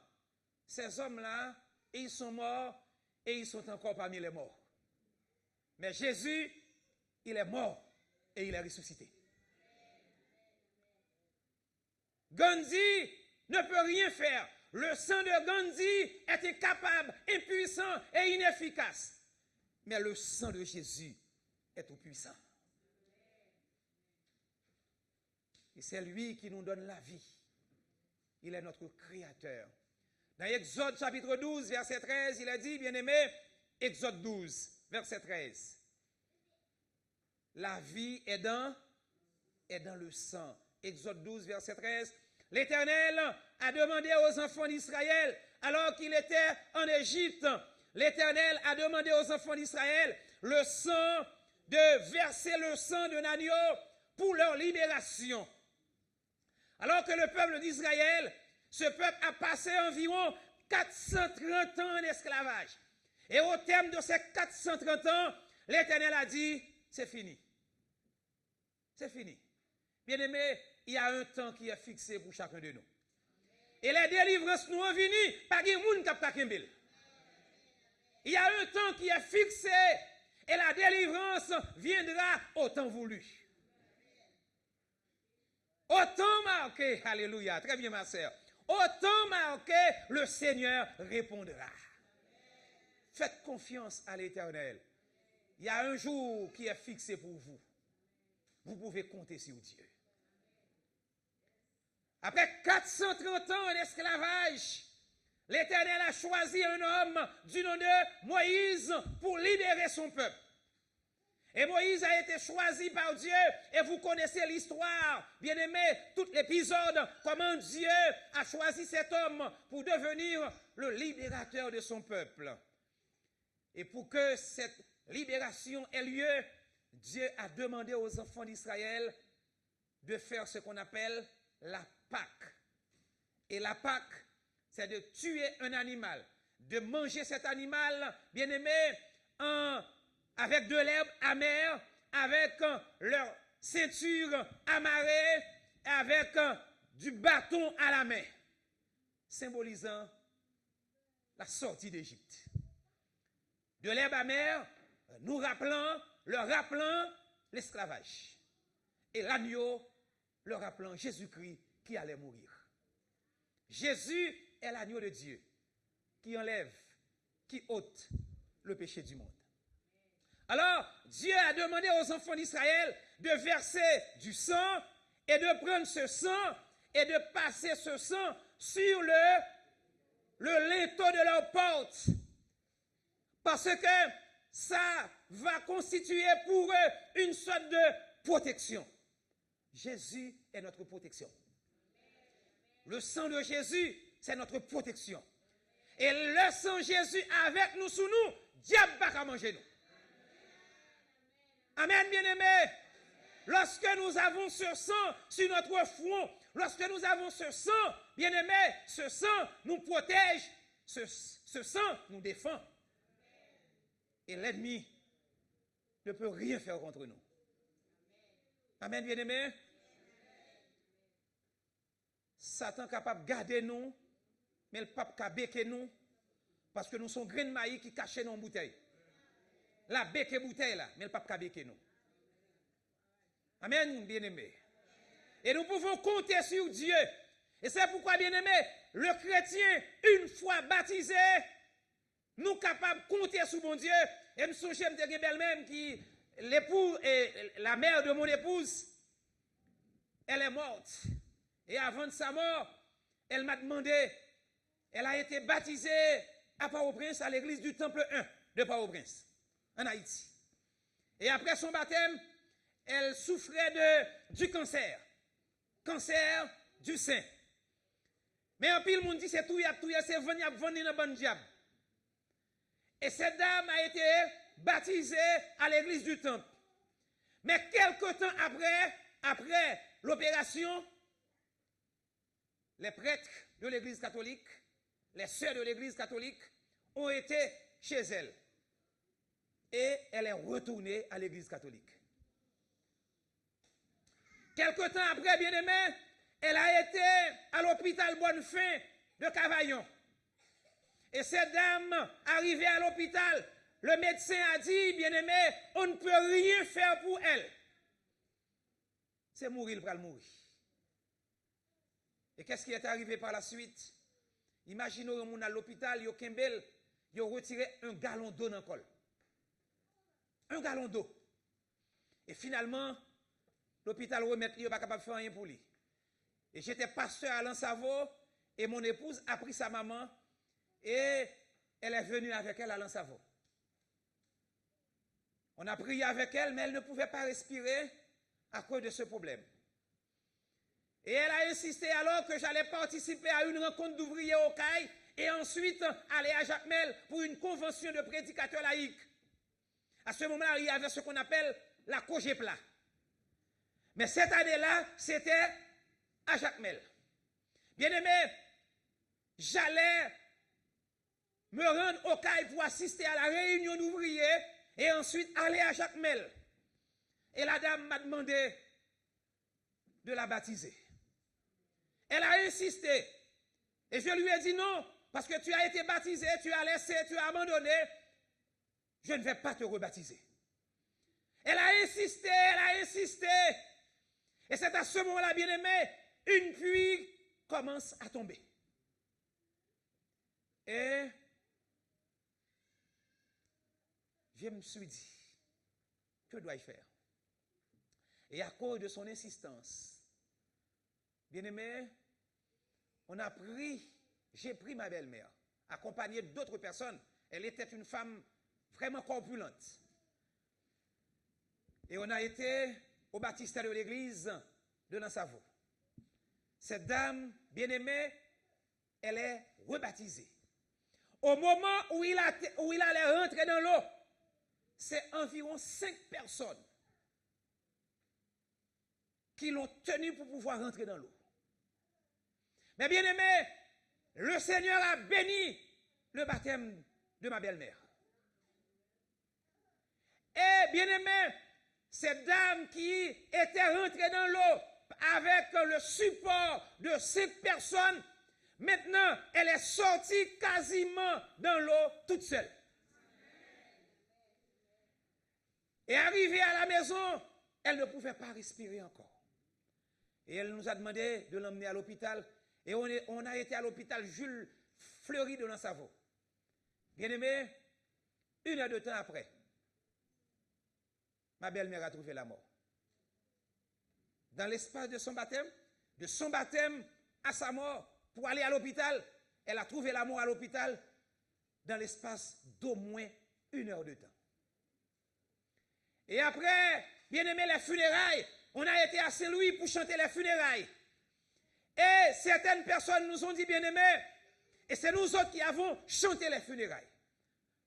ces hommes-là, ils sont morts et ils sont encore parmi les morts. Mais Jésus, il est mort et il est ressuscité. Gandhi ne peut rien faire. Le sang de Gandhi est incapable, impuissant et inefficace. Mais le sang de Jésus est tout puissant. Et c'est lui qui nous donne la vie. Il est notre créateur. Dans Exode chapitre 12, verset 13, il a dit, bien-aimé, Exode 12, verset 13. La vie est dans le sang. Exode 12, verset 13. L'Éternel a demandé aux enfants d'Israël, alors qu'il était en Égypte, l'Éternel a demandé aux enfants d'Israël de verser le sang d'un agneau pour leur libération. Alors que le peuple d'Israël, ce peuple a passé environ 430 ans d'esclavage. Et au terme de ces 430 ans, l'Éternel a dit, c'est fini. C'est fini. Bien-aimés, il y a un temps qui est fixé pour chacun de nous. Et les délivrances nous ont venu, pas de monde qui a pas kembel. Il y a un temps qui est fixé et la délivrance viendra au temps voulu. Au temps marqué, alléluia, très bien ma sœur. Au temps marqué, le Seigneur répondra. Faites confiance à l'Éternel. Il y a un jour qui est fixé pour vous. Vous pouvez compter sur Dieu. Après 430 ans d'esclavage, l'Éternel a choisi un homme du nom de Moïse pour libérer son peuple. Et Moïse a été choisi par Dieu, et vous connaissez l'histoire, bien-aimé, tout l'épisode, comment Dieu a choisi cet homme pour devenir le libérateur de son peuple. Et pour que cette libération ait lieu, Dieu a demandé aux enfants d'Israël de faire ce qu'on appelle la Pâque. Et la Pâque, c'est de tuer un animal, de manger cet animal, bien-aimé, avec de l'herbe amère, avec leur ceinture amarrée, avec du bâton à la main, symbolisant la sortie d'Égypte. De l'herbe amère, nous leur rappelant l'esclavage. Et l'agneau, leur rappelant Jésus-Christ qui allait mourir. Jésus est l'agneau de Dieu qui enlève, qui ôte le péché du monde. Alors, Dieu a demandé aux enfants d'Israël de verser du sang et de prendre ce sang et de passer ce sang sur le linteau de leur porte. Parce que ça va constituer pour eux une sorte de protection. Jésus est notre protection. Le sang de Jésus, c'est notre protection. Et le sang de Jésus avec nous sous nous, diable pas qu'à manger nous. Amen, bien-aimés. Lorsque nous avons ce sang sur notre front, lorsque nous avons ce sang, bien-aimés, ce sang nous protège, ce sang nous défend. Et l'ennemi ne peut rien faire contre nous. Amen, bien-aimés. Satan est capable de garder nous, mais le pape a béqué nous, parce que nous sommes grains de maïs qui cachent dans une bouteille. La béquée bouteille là, mais le pape a béqué nous. Amen, bien-aimés. Et nous pouvons compter sur Dieu. Et c'est pourquoi, bien-aimés, le chrétien, une fois baptisé, nous sommes capables de compter sur mon Dieu. Et me souviens de belle-même qui, l'époux et la mère de mon épouse, elle est morte. Et avant de sa mort, elle m'a demandé, elle a été baptisée à Port-au-Prince, à l'église du Temple 1 de Port-au-Prince, en Haïti. Et après son baptême, elle souffrait du cancer du sein. Mais en pile, le monde dit c'est tout, c'est venir dans le bon diable. Et cette dame a été baptisée à l'église du Temple. Mais quelque temps après l'opération, les prêtres de l'église catholique, les sœurs de l'église catholique ont été chez elle. Et elle est retournée à l'église catholique. Quelque temps après, bien-aimé, elle a été à l'hôpital Bonnefin de Cavaillon. Et cette dame, arrivée à l'hôpital, le médecin a dit, bien-aimé, on ne peut rien faire pour elle. C'est mourir, il va mourir. Et qu'est-ce qui est arrivé par la suite? Imaginez un monde à l'hôpital, il a retiré un gallon d'eau dans le col. Un gallon d'eau. Et finalement, l'hôpital remet, il n'est pas capable de faire rien pour lui. Et j'étais pasteur à Lansavo, et mon épouse a pris sa maman, et elle est venue avec elle à Lansavo. On a prié avec elle, mais elle ne pouvait pas respirer à cause de ce problème. Et elle a insisté alors que j'allais participer à une rencontre d'ouvriers au CAI et ensuite aller à Jacmel pour une convention de prédicateurs laïcs. À ce moment-là, il y avait ce qu'on appelle la Cogepla. Mais cette année-là, c'était à Jacmel. Bien-aimé, j'allais me rendre au CAI pour assister à la réunion d'ouvriers et ensuite aller à Jacmel. Et la dame m'a demandé de la baptiser. Elle a insisté. Et je lui ai dit non, parce que tu as été baptisé, tu as laissé, tu as abandonné. Je ne vais pas te rebaptiser. Elle a insisté, elle a insisté. Et c'est à ce moment-là, bien-aimé, une pluie commence à tomber. Et je me suis dit, que dois-je faire? Et à cause de son insistance, bien-aimé, j'ai pris ma belle-mère, accompagnée d'autres personnes. Elle était une femme vraiment corpulente. Et on a été au baptistère de l'église de Lansavo. Cette dame, bien-aimée, elle est rebaptisée. Au moment où il allait rentrer dans l'eau, c'est environ 5 personnes qui l'ont tenu pour pouvoir rentrer dans l'eau. Mais bien aimé, le Seigneur a béni le baptême de ma belle-mère. Et bien aimé, cette dame qui était rentrée dans l'eau avec le support de 5 personnes, maintenant elle est sortie quasiment dans l'eau toute seule. Et arrivée à la maison, elle ne pouvait pas respirer encore. Et elle nous a demandé de l'emmener à l'hôpital. Et on a été à l'hôpital Jules Fleury de Lansavo. Bien aimé, 1 heure de temps après, ma belle-mère a trouvé la mort. Dans l'espace de son baptême à sa mort, pour aller à l'hôpital, elle a trouvé la mort à l'hôpital dans l'espace d'au moins 1 heure de temps. Et après, bien aimé, les funérailles, on a été à Saint-Louis pour chanter les funérailles. Et certaines personnes nous ont dit, bien aimé, et c'est nous autres qui avons chanté les funérailles.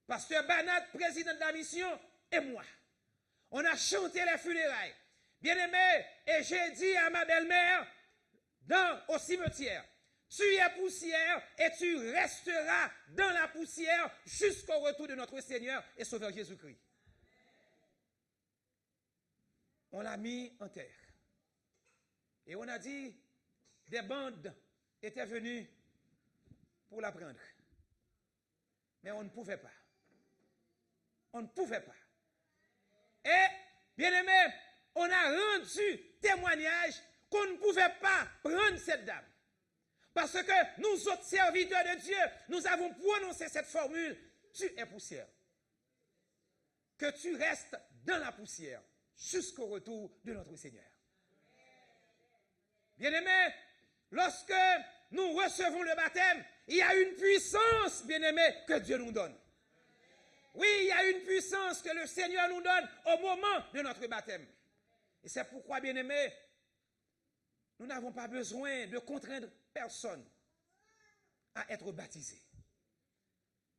Pasteur Banat, président de la mission, et moi. On a chanté les funérailles. Bien aimé, et j'ai dit à ma belle-mère, au cimetière, tu es poussière et tu resteras dans la poussière jusqu'au retour de notre Seigneur et Sauveur Jésus-Christ. On l'a mis en terre. Et on a dit, des bandes étaient venues pour la prendre. Mais on ne pouvait pas. On ne pouvait pas. Et, bien aimé, on a rendu témoignage qu'on ne pouvait pas prendre cette dame. Parce que nous autres serviteurs de Dieu, nous avons prononcé cette formule, tu es poussière. Que tu restes dans la poussière jusqu'au retour de notre Seigneur. Bien-aimés, lorsque nous recevons le baptême, il y a une puissance, bien-aimés, que Dieu nous donne. Oui, il y a une puissance que le Seigneur nous donne au moment de notre baptême. Et c'est pourquoi, bien-aimés, nous n'avons pas besoin de contraindre personne à être baptisé.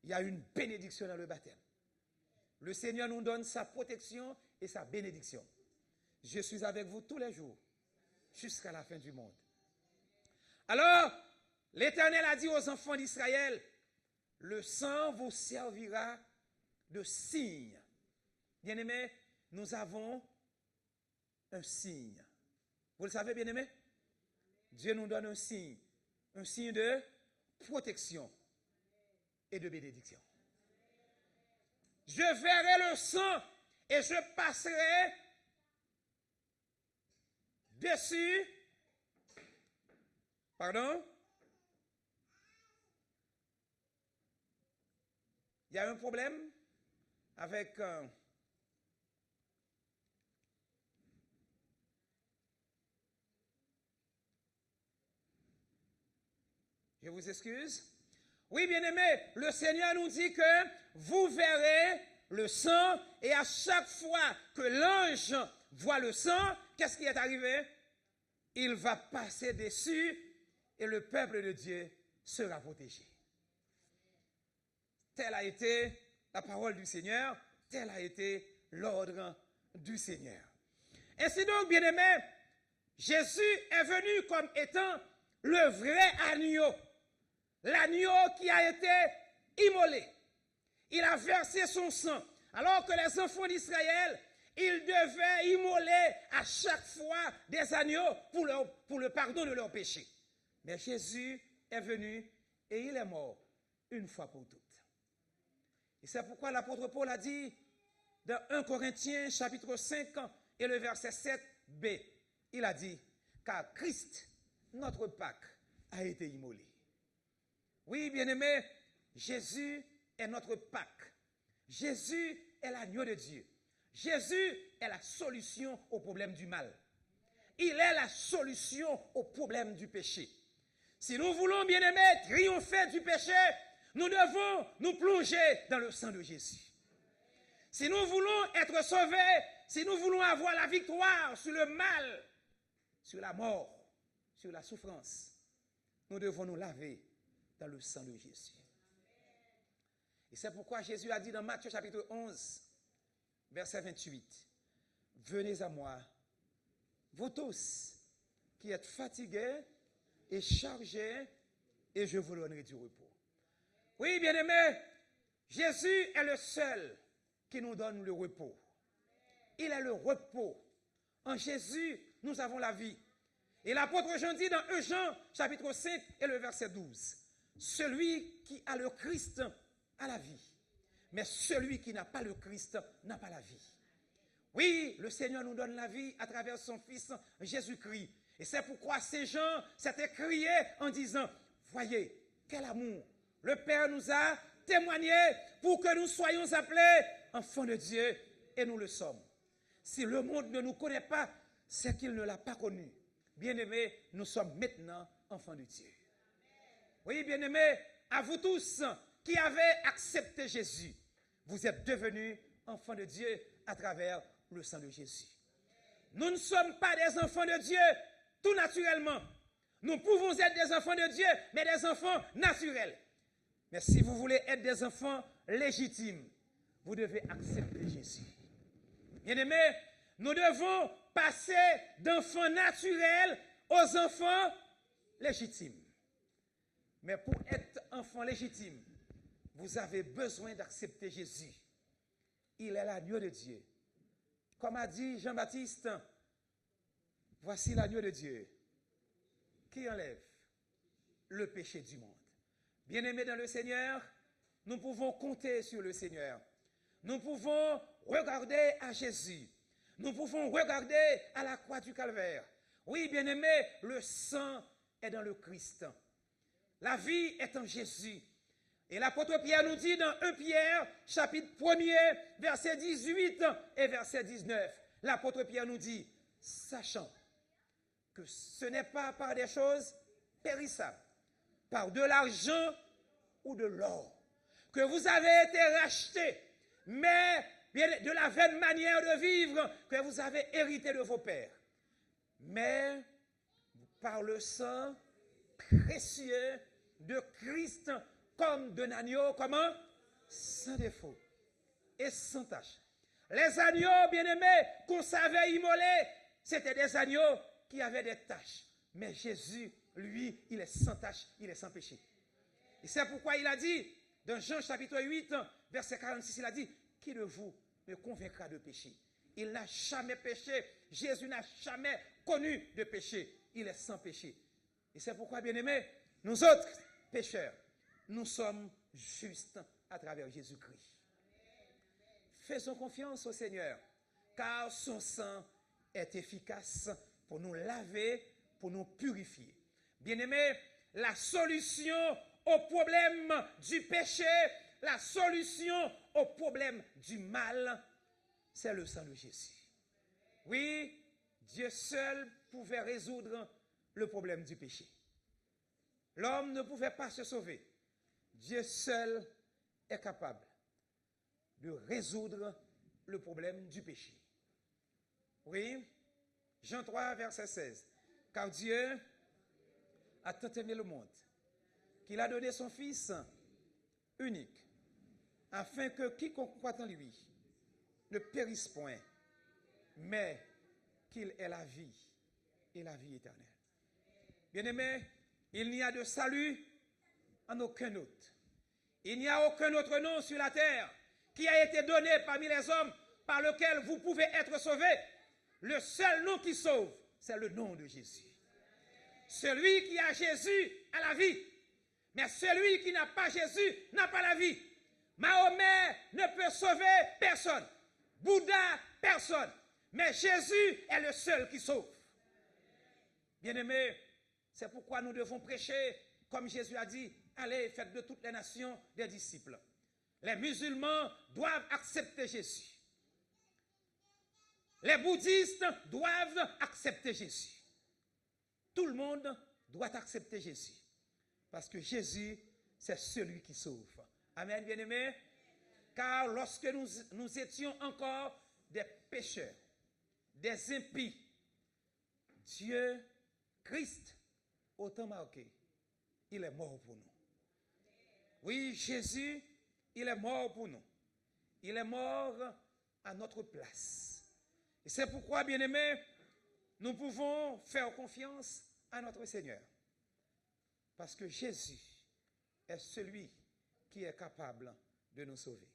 Il y a une bénédiction dans le baptême. Le Seigneur nous donne sa protection et sa bénédiction. Je suis avec vous tous les jours, jusqu'à la fin du monde. Alors, l'Éternel a dit aux enfants d'Israël, le sang vous servira de signe. Bien-aimés, nous avons un signe. Vous le savez, bien-aimés? Dieu nous donne un signe de protection et de bénédiction. Je verrai le sang et je passerai dessus. Pardon? Il y a un problème avec je vous excuse. Oui, bien-aimés, le Seigneur nous dit que vous verrez le sang et à chaque fois que l'ange voit le sang, qu'est-ce qui est arrivé? Il va passer dessus et le peuple de Dieu sera protégé. Telle a été la parole du Seigneur, tel a été l'ordre du Seigneur. Ainsi donc, bien-aimés, Jésus est venu comme étant le vrai agneau. L'agneau qui a été immolé. Il a versé son sang. Alors que les enfants d'Israël, ils devaient immoler à chaque fois des agneaux pour le pardon de leurs péchés. Mais Jésus est venu et il est mort une fois pour toutes. Et c'est pourquoi l'apôtre Paul a dit dans 1 Corinthiens chapitre 5 et le verset 7b, il a dit, car Christ, notre Pâque, a été immolé. Oui, bien-aimés, Jésus est notre Pâque. Jésus est l'agneau de Dieu. Jésus est la solution au problème du mal. Il est la solution au problème du péché. Si nous voulons, bien-aimés, triompher du péché, nous devons nous plonger dans le sang de Jésus. Si nous voulons être sauvés, si nous voulons avoir la victoire sur le mal, sur la mort, sur la souffrance, nous devons nous laver dans le sang de Jésus. Et c'est pourquoi Jésus a dit dans Matthieu chapitre 11, verset 28, « Venez à moi, vous tous qui êtes fatigués et chargés, et je vous donnerai du repos. » Oui, bien-aimés, Jésus est le seul qui nous donne le repos. Il est le repos. En Jésus, nous avons la vie. Et l'apôtre Jean dit dans 1 Jean, chapitre 5 et le verset 12, « Celui qui a le Christ a la vie, mais celui qui n'a pas le Christ n'a pas la vie. » Oui, le Seigneur nous donne la vie à travers son Fils Jésus-Christ. Et c'est pourquoi ces gens s'étaient criés en disant, « Voyez, quel amour le Père nous a témoigné pour que nous soyons appelés enfants de Dieu, et nous le sommes. Si le monde ne nous connaît pas, c'est qu'il ne l'a pas connu. Bien-aimés, nous sommes maintenant enfants de Dieu. » Oui, bien-aimés, à vous tous qui avez accepté Jésus, vous êtes devenus enfants de Dieu à travers le sang de Jésus. Nous ne sommes pas des enfants de Dieu tout naturellement. Nous pouvons être des enfants de Dieu, mais des enfants naturels. Mais si vous voulez être des enfants légitimes, vous devez accepter Jésus. Bien-aimés, nous devons passer d'enfants naturels aux enfants légitimes. Mais pour être enfant légitime, vous avez besoin d'accepter Jésus. Il est l'agneau de Dieu. Comme a dit Jean-Baptiste, voici l'agneau de Dieu qui enlève le péché du monde. Bien-aimés dans le Seigneur, nous pouvons compter sur le Seigneur. Nous pouvons regarder à Jésus. Nous pouvons regarder à la croix du Calvaire. Oui, bien-aimés, le sang est dans le Christ. La vie est en Jésus. Et l'apôtre Pierre nous dit dans 1 Pierre, chapitre 1er, verset 18 et verset 19. L'apôtre Pierre nous dit, sachant que ce n'est pas par des choses périssables, par de l'argent ou de l'or, que vous avez été rachetés, mais de la vaine manière de vivre que vous avez hérité de vos pères, mais par le sang précieux de Christ, comme d'un agneau, comment? Sans défaut et sans tache. Les agneaux, bien-aimés, qu'on savait immoler, c'était des agneaux qui avaient des taches. Mais Jésus, lui, il est sans tache, il est sans péché. Et c'est pourquoi il a dit, dans Jean chapitre 8, verset 46, il a dit, qui de vous me convaincra de péché? Il n'a jamais péché. Jésus n'a jamais connu de péché. Il est sans péché. Et c'est pourquoi, bien-aimés, nous autres pécheurs, nous sommes justes à travers Jésus-Christ. Faisons confiance au Seigneur, car son sang est efficace pour nous laver, pour nous purifier. Bien-aimés, la solution au problème du péché, la solution au problème du mal, c'est le sang de Jésus. Oui, Dieu seul pouvait résoudre le problème du péché. L'homme ne pouvait pas se sauver. Dieu seul est capable de résoudre le problème du péché. Oui, Jean 3, verset 16. Car Dieu a tant aimé le monde qu'il a donné son Fils unique, afin que quiconque croit en lui ne périsse point, mais qu'il ait la vie et la vie éternelle. Bien-aimés, il n'y a de salut en aucun autre. Il n'y a aucun autre nom sur la terre qui a été donné parmi les hommes par lequel vous pouvez être sauvés. Le seul nom qui sauve, c'est le nom de Jésus. Celui qui a Jésus a la vie. Mais celui qui n'a pas Jésus n'a pas la vie. Mahomet ne peut sauver personne. Bouddha, personne. Mais Jésus est le seul qui sauve. Bien-aimés, c'est pourquoi nous devons prêcher, comme Jésus a dit, allez, faites de toutes les nations des disciples. Les musulmans doivent accepter Jésus. Les bouddhistes doivent accepter Jésus. Tout le monde doit accepter Jésus. Parce que Jésus, c'est celui qui sauve. Amen, bien-aimés. Car lorsque nous étions encore des pécheurs, des impies, Dieu, Christ, autant marqué, il est mort pour nous. Oui, Jésus, il est mort pour nous. Il est mort à notre place. Et c'est pourquoi, bien-aimés, nous pouvons faire confiance à notre Seigneur. Parce que Jésus est celui qui est capable de nous sauver.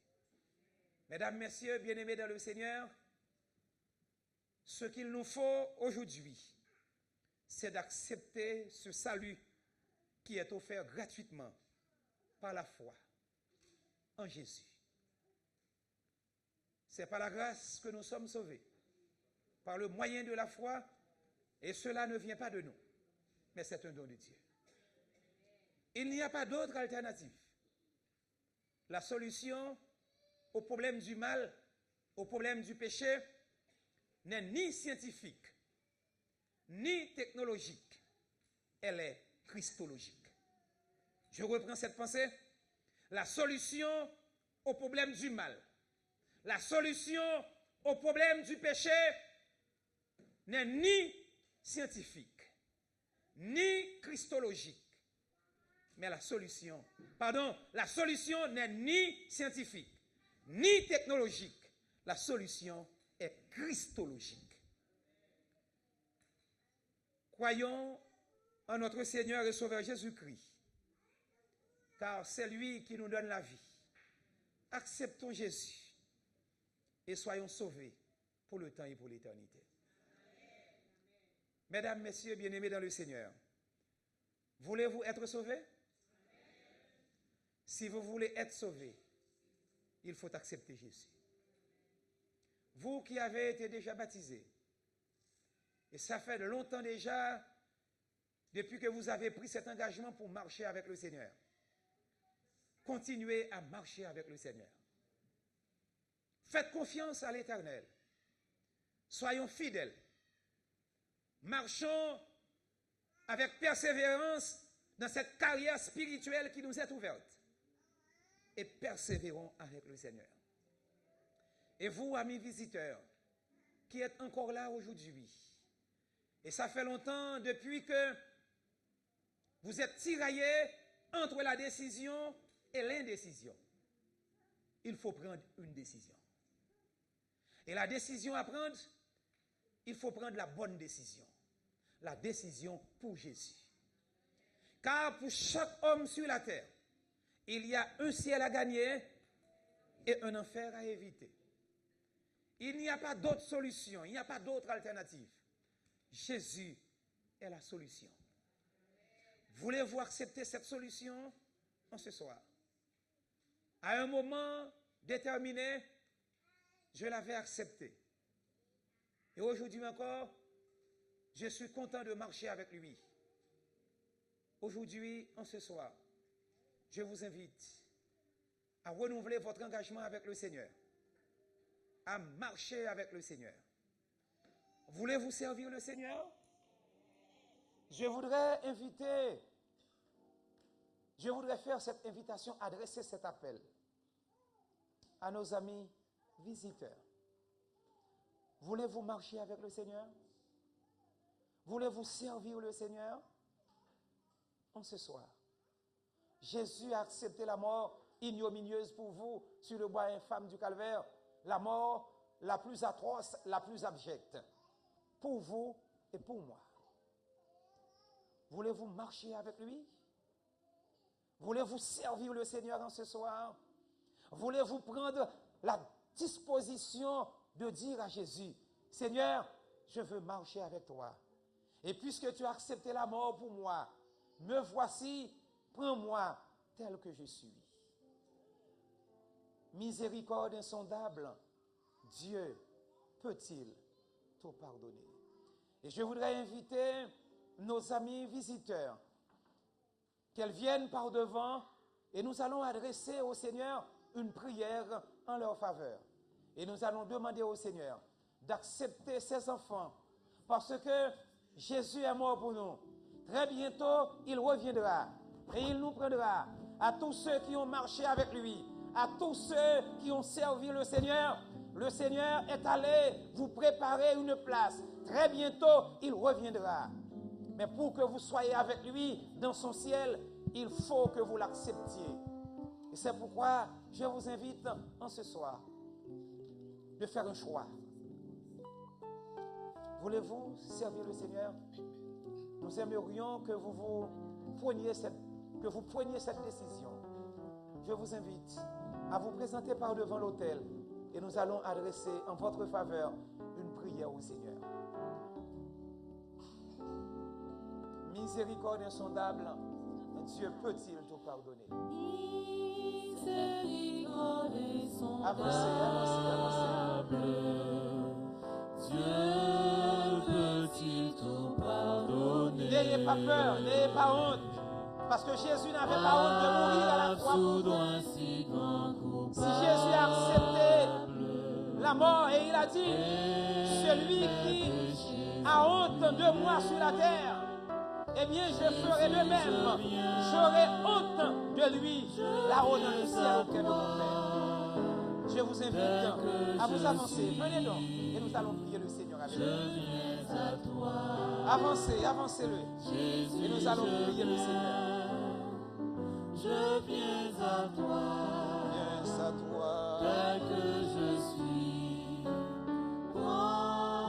Mesdames, Messieurs, bien-aimés dans le Seigneur, ce qu'il nous faut aujourd'hui, c'est d'accepter ce salut qui est offert gratuitement par la foi en Jésus. C'est par la grâce que nous sommes sauvés, par le moyen de la foi, et cela ne vient pas de nous, mais c'est un don de Dieu. Il n'y a pas d'autre alternative. La solution au problème du mal, au problème du péché, n'est ni scientifique, ni technologique. Elle est christologique. Je reprends cette pensée. La solution au problème du mal, la solution au problème du péché n'est ni scientifique, ni christologique. Mais la solution n'est ni scientifique, ni technologique. La solution est christologique. Croyons en notre Seigneur et Sauveur Jésus-Christ, car c'est lui qui nous donne la vie. Acceptons Jésus et soyons sauvés pour le temps et pour l'éternité. Mesdames, Messieurs, bien-aimés dans le Seigneur, voulez-vous être sauvés? Si vous voulez être sauvés, il faut accepter Jésus. Vous qui avez été déjà baptisés, et ça fait longtemps déjà, depuis que vous avez pris cet engagement pour marcher avec le Seigneur, continuez à marcher avec le Seigneur. Faites confiance à l'Éternel. Soyons fidèles. Marchons avec persévérance dans cette carrière spirituelle qui nous est ouverte. Et persévérons avec le Seigneur. Et vous, amis visiteurs, qui êtes encore là aujourd'hui, et ça fait longtemps depuis que vous êtes tiraillés entre la décision et l'indécision, il faut prendre une décision. Et la décision à prendre, il faut prendre la bonne décision. La décision pour Jésus. Car pour chaque homme sur la terre, il y a un ciel à gagner et un enfer à éviter. Il n'y a pas d'autre solution, il n'y a pas d'autre alternative. Jésus est la solution. Voulez-vous accepter cette solution en ce soir? À un moment déterminé, je l'avais accepté. Et aujourd'hui encore, je suis content de marcher avec lui. Aujourd'hui, en ce soir, je vous invite à renouveler votre engagement avec le Seigneur, à marcher avec le Seigneur. Voulez-vous servir le Seigneur? Je voudrais faire cette invitation, adresser cet appel à nos amis visiteurs. Voulez-vous marcher avec le Seigneur? Voulez-vous servir le Seigneur? En ce soir, Jésus a accepté la mort ignominieuse pour vous sur le bois infâme du calvaire, la mort la plus atroce, la plus abjecte, pour vous et pour moi. Voulez-vous marcher avec lui? Voulez-vous servir le Seigneur en ce soir? Voulez-vous prendre la disposition de dire à Jésus, Seigneur, je veux marcher avec toi. Et puisque tu as accepté la mort pour moi, me voici, prends-moi tel que je suis. Miséricorde insondable, Dieu peut-il tout pardonner? Et je voudrais inviter nos amis visiteurs qu'elles viennent par devant et nous allons adresser au Seigneur une prière en leur faveur. Et nous allons demander au Seigneur d'accepter ces enfants parce que Jésus est mort pour nous. Très bientôt, il reviendra et il nous prendra. À tous ceux qui ont marché avec lui, à tous ceux qui ont servi le Seigneur est allé vous préparer une place. Très bientôt, il reviendra. Mais pour que vous soyez avec lui dans son ciel, il faut que vous l'acceptiez. Et c'est pourquoi je vous invite en ce soir de faire un choix. Voulez-vous servir le Seigneur? Nous aimerions que vous preniez cette décision. Je vous invite à vous présenter par devant l'autel et nous allons adresser en votre faveur une prière au Seigneur. Miséricorde insondable, Dieu peut-il tout pardonner? Miséricorde insondable, Avancez. Dieu peut-il tout pardonner? N'ayez pas peur, n'ayez pas honte, parce que Jésus n'avait pas honte de mourir à la croix pour nous. Si Jésus a accepté la mort et il a dit, celui qui a honte de moi sur la terre, eh bien je ferai de même, j'aurai honte de lui là-haut dans le ciel auquel de mon Père. Je vous invite à vous avancer, venez donc, et nous allons prier le Seigneur avec vous. Avancez-le, et nous allons prier le Seigneur. Je viens à toi, tel que je suis, prends-moi.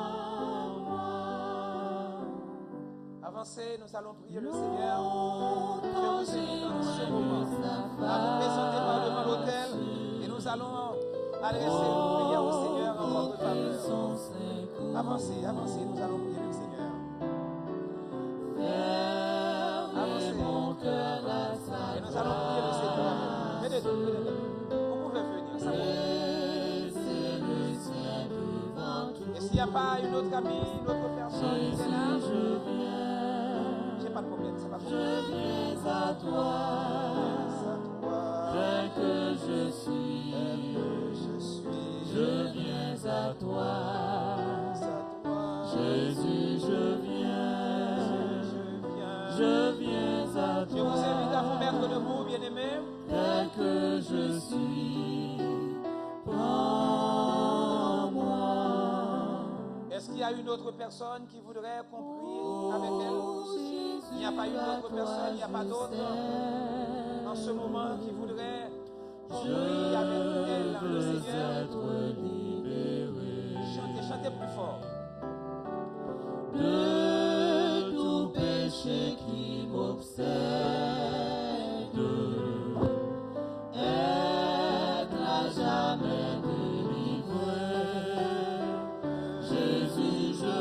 Avancez, nous allons prier le Seigneur. Je vous invite en ce moment à vous présenter par devant l'autel et nous allons adresser une prière au Seigneur en votre faveur. Avancez, nous allons prier le Seigneur. Avancez. Et nous allons prier le Seigneur. Venez. Vous pouvez venir, ça va. Et s'il n'y a pas une autre amie, une autre personne qui est là, j'ai pas de problème, c'est pas de problème. Je viens à toi, tel que je suis. Je viens à toi, Jésus, je viens à toi. Je vous invite à vous mettre debout, bien-aimés. Tel que je suis, prends-moi. Est-ce qu'il y a une autre personne qui voudrait qu'on prie avec elle? Il n'y a pas une autre personne, il n'y a pas d'autre en ce moment qui voudrait qu'on prie avec elle, le Seigneur. Chantez plus fort. De tout péché qui m'obsède, être à jamais délivré. Jésus, je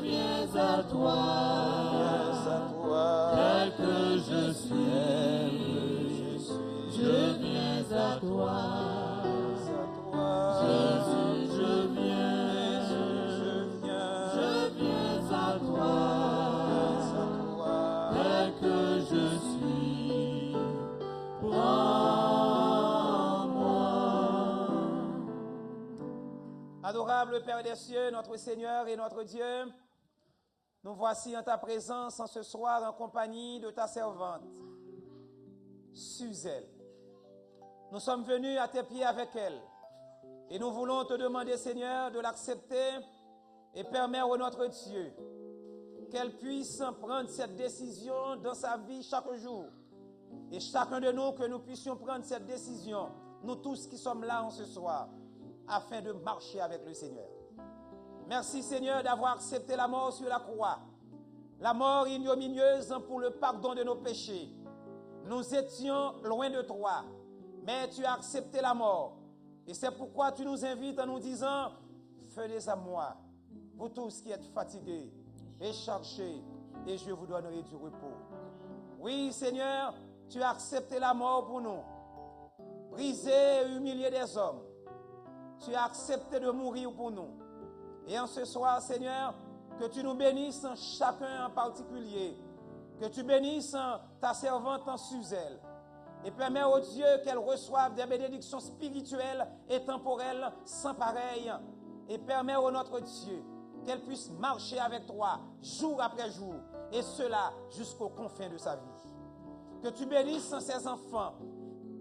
viens à toi, tel que je suis. Je viens à toi, Jésus, je viens à toi, tel que je suis, prends-moi. Adorable Père des cieux, notre Seigneur et notre Dieu, nous voici en ta présence en ce soir en compagnie de ta servante, Suzelle. Nous sommes venus à tes pieds avec elle et nous voulons te demander, Seigneur, de l'accepter et permettre à notre Dieu qu'elle puisse prendre cette décision dans sa vie chaque jour. Et chacun de nous, que nous puissions prendre cette décision, nous tous qui sommes là en ce soir, afin de marcher avec le Seigneur. Merci Seigneur d'avoir accepté la mort sur la croix. la mort ignominieuse pour le pardon de nos péchés. Nous étions loin de toi, mais tu as accepté la mort. Et c'est pourquoi tu nous invites en nous disant, venez à moi, vous tous qui êtes fatigués et chargés, et je vous donnerai du repos. Oui, Seigneur, tu as accepté la mort pour nous, brisé et humilié des hommes. Tu as accepté de mourir pour nous. Et en ce soir, Seigneur, que tu nous bénisses chacun en particulier, que tu bénisses ta servante en Suzelle, et permets au Dieu qu'elle reçoive des bénédictions spirituelles et temporelles sans pareil, et permets au notre Dieu qu'elle puisse marcher avec toi jour après jour, et cela jusqu'aux confins de sa vie. Que tu bénisses ses enfants,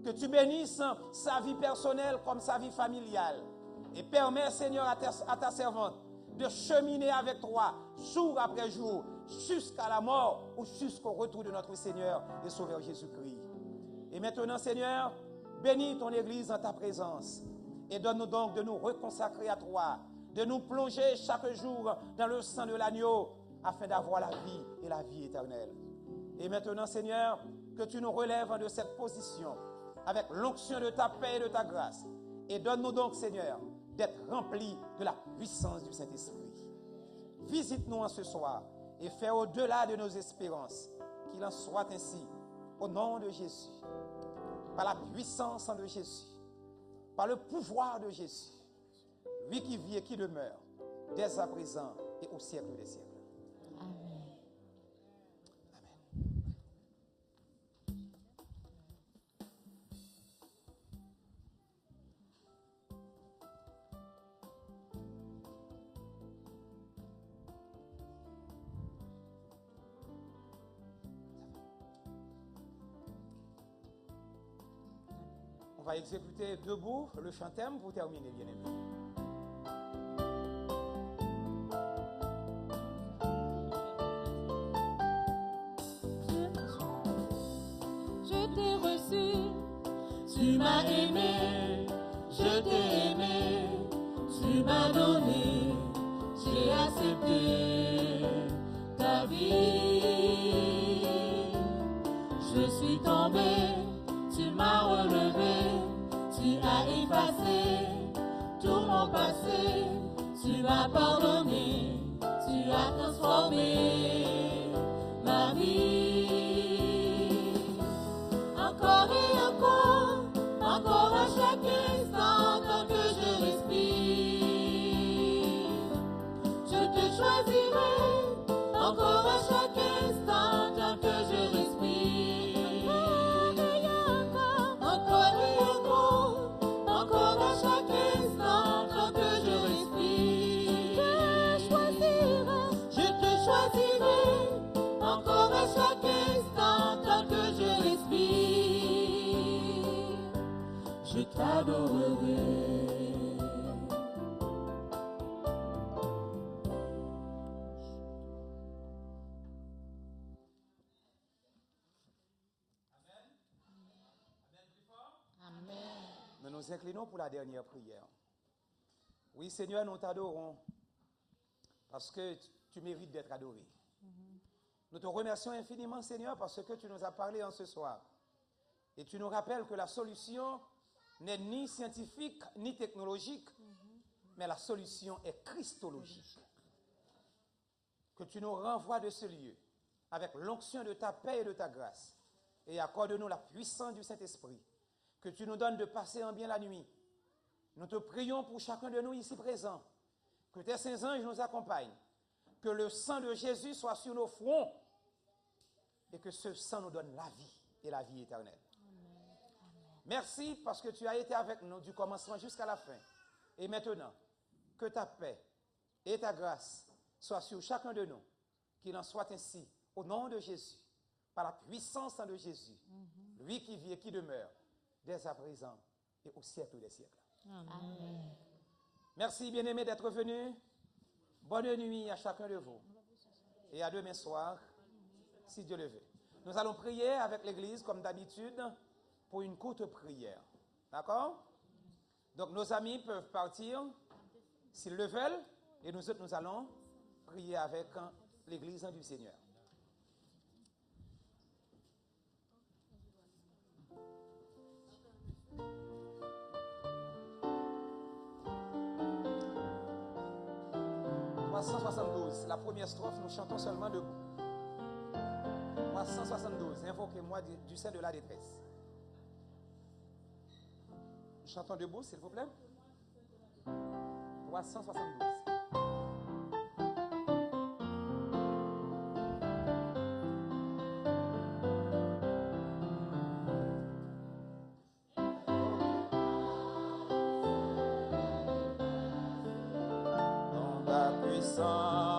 que tu bénisses sa vie personnelle comme sa vie familiale, et permets, Seigneur, à ta servante de cheminer avec toi jour après jour, jusqu'à la mort ou jusqu'au retour de notre Seigneur et Sauveur Jésus-Christ. Et maintenant, Seigneur, bénis ton Église en ta présence et donne-nous donc de nous reconsacrer à toi, de nous plonger chaque jour dans le sang de l'agneau afin d'avoir la vie et la vie éternelle. Et maintenant, Seigneur, que tu nous relèves de cette position avec l'onction de ta paix et de ta grâce. Et donne-nous donc, Seigneur, d'être remplis de la puissance du Saint-Esprit. Visite-nous en ce soir et fais au-delà de nos espérances. Qu'il en soit ainsi, au nom de Jésus, par la puissance de Jésus, par le pouvoir de Jésus, lui qui vit et qui demeure, dès à présent et au siècle des siècles. Amen. On va exécuter debout le chantème pour terminer, bien-aimés. Je t'ai reçu, tu m'as aimé, je t'ai aimé, tu m'as donné, j'ai accepté ta vie. Je suis tombé, tu m'as relevé, tu as effacé tout mon passé, tu m'as pardonné, tu as transformé ma vie. Encore et encore à chaque instant, tant que je respire, je te choisirai, encore à chaque instant, tant que je respire. Encore à chaque instant, tant que je respire, je te choisirai, encore à chaque instant, tant que je respire, je t'adorerai. Nous nous inclinons pour la dernière prière. Oui, Seigneur, nous t'adorons parce que tu mérites d'être adoré. Nous te remercions infiniment, Seigneur, parce que tu nous as parlé en ce soir. Et tu nous rappelles que la solution n'est ni scientifique ni technologique, mais la solution est christologique. Que tu nous renvoies de ce lieu avec l'onction de ta paix et de ta grâce. Et accorde-nous la puissance du Saint-Esprit. Que tu nous donnes de passer en bien la nuit. Nous te prions pour chacun de nous ici présents. Que tes saints anges nous accompagnent. Que le sang de Jésus soit sur nos fronts. Et que ce sang nous donne la vie et la vie éternelle. Amen. Merci parce que tu as été avec nous du commencement jusqu'à la fin. Et maintenant, que ta paix et ta grâce soient sur chacun de nous. Qu'il en soit ainsi, au nom de Jésus, par la puissance de Jésus, lui qui vit et qui demeure, dès à présent et au siècle des siècles. Amen. Merci, bien-aimés, d'être venus. Bonne nuit à chacun de vous. Et à demain soir, si Dieu le veut. Nous allons prier avec l'Église, comme d'habitude, pour une courte prière. D'accord? Donc, nos amis peuvent partir, s'ils le veulent, et nous autres, nous allons prier avec l'Église du Seigneur. 372, la première strophe, nous chantons seulement debout. 372, invoquez-moi du sein de la détresse. Nous chantons debout, s'il vous plaît. 372. Dans ta puissance.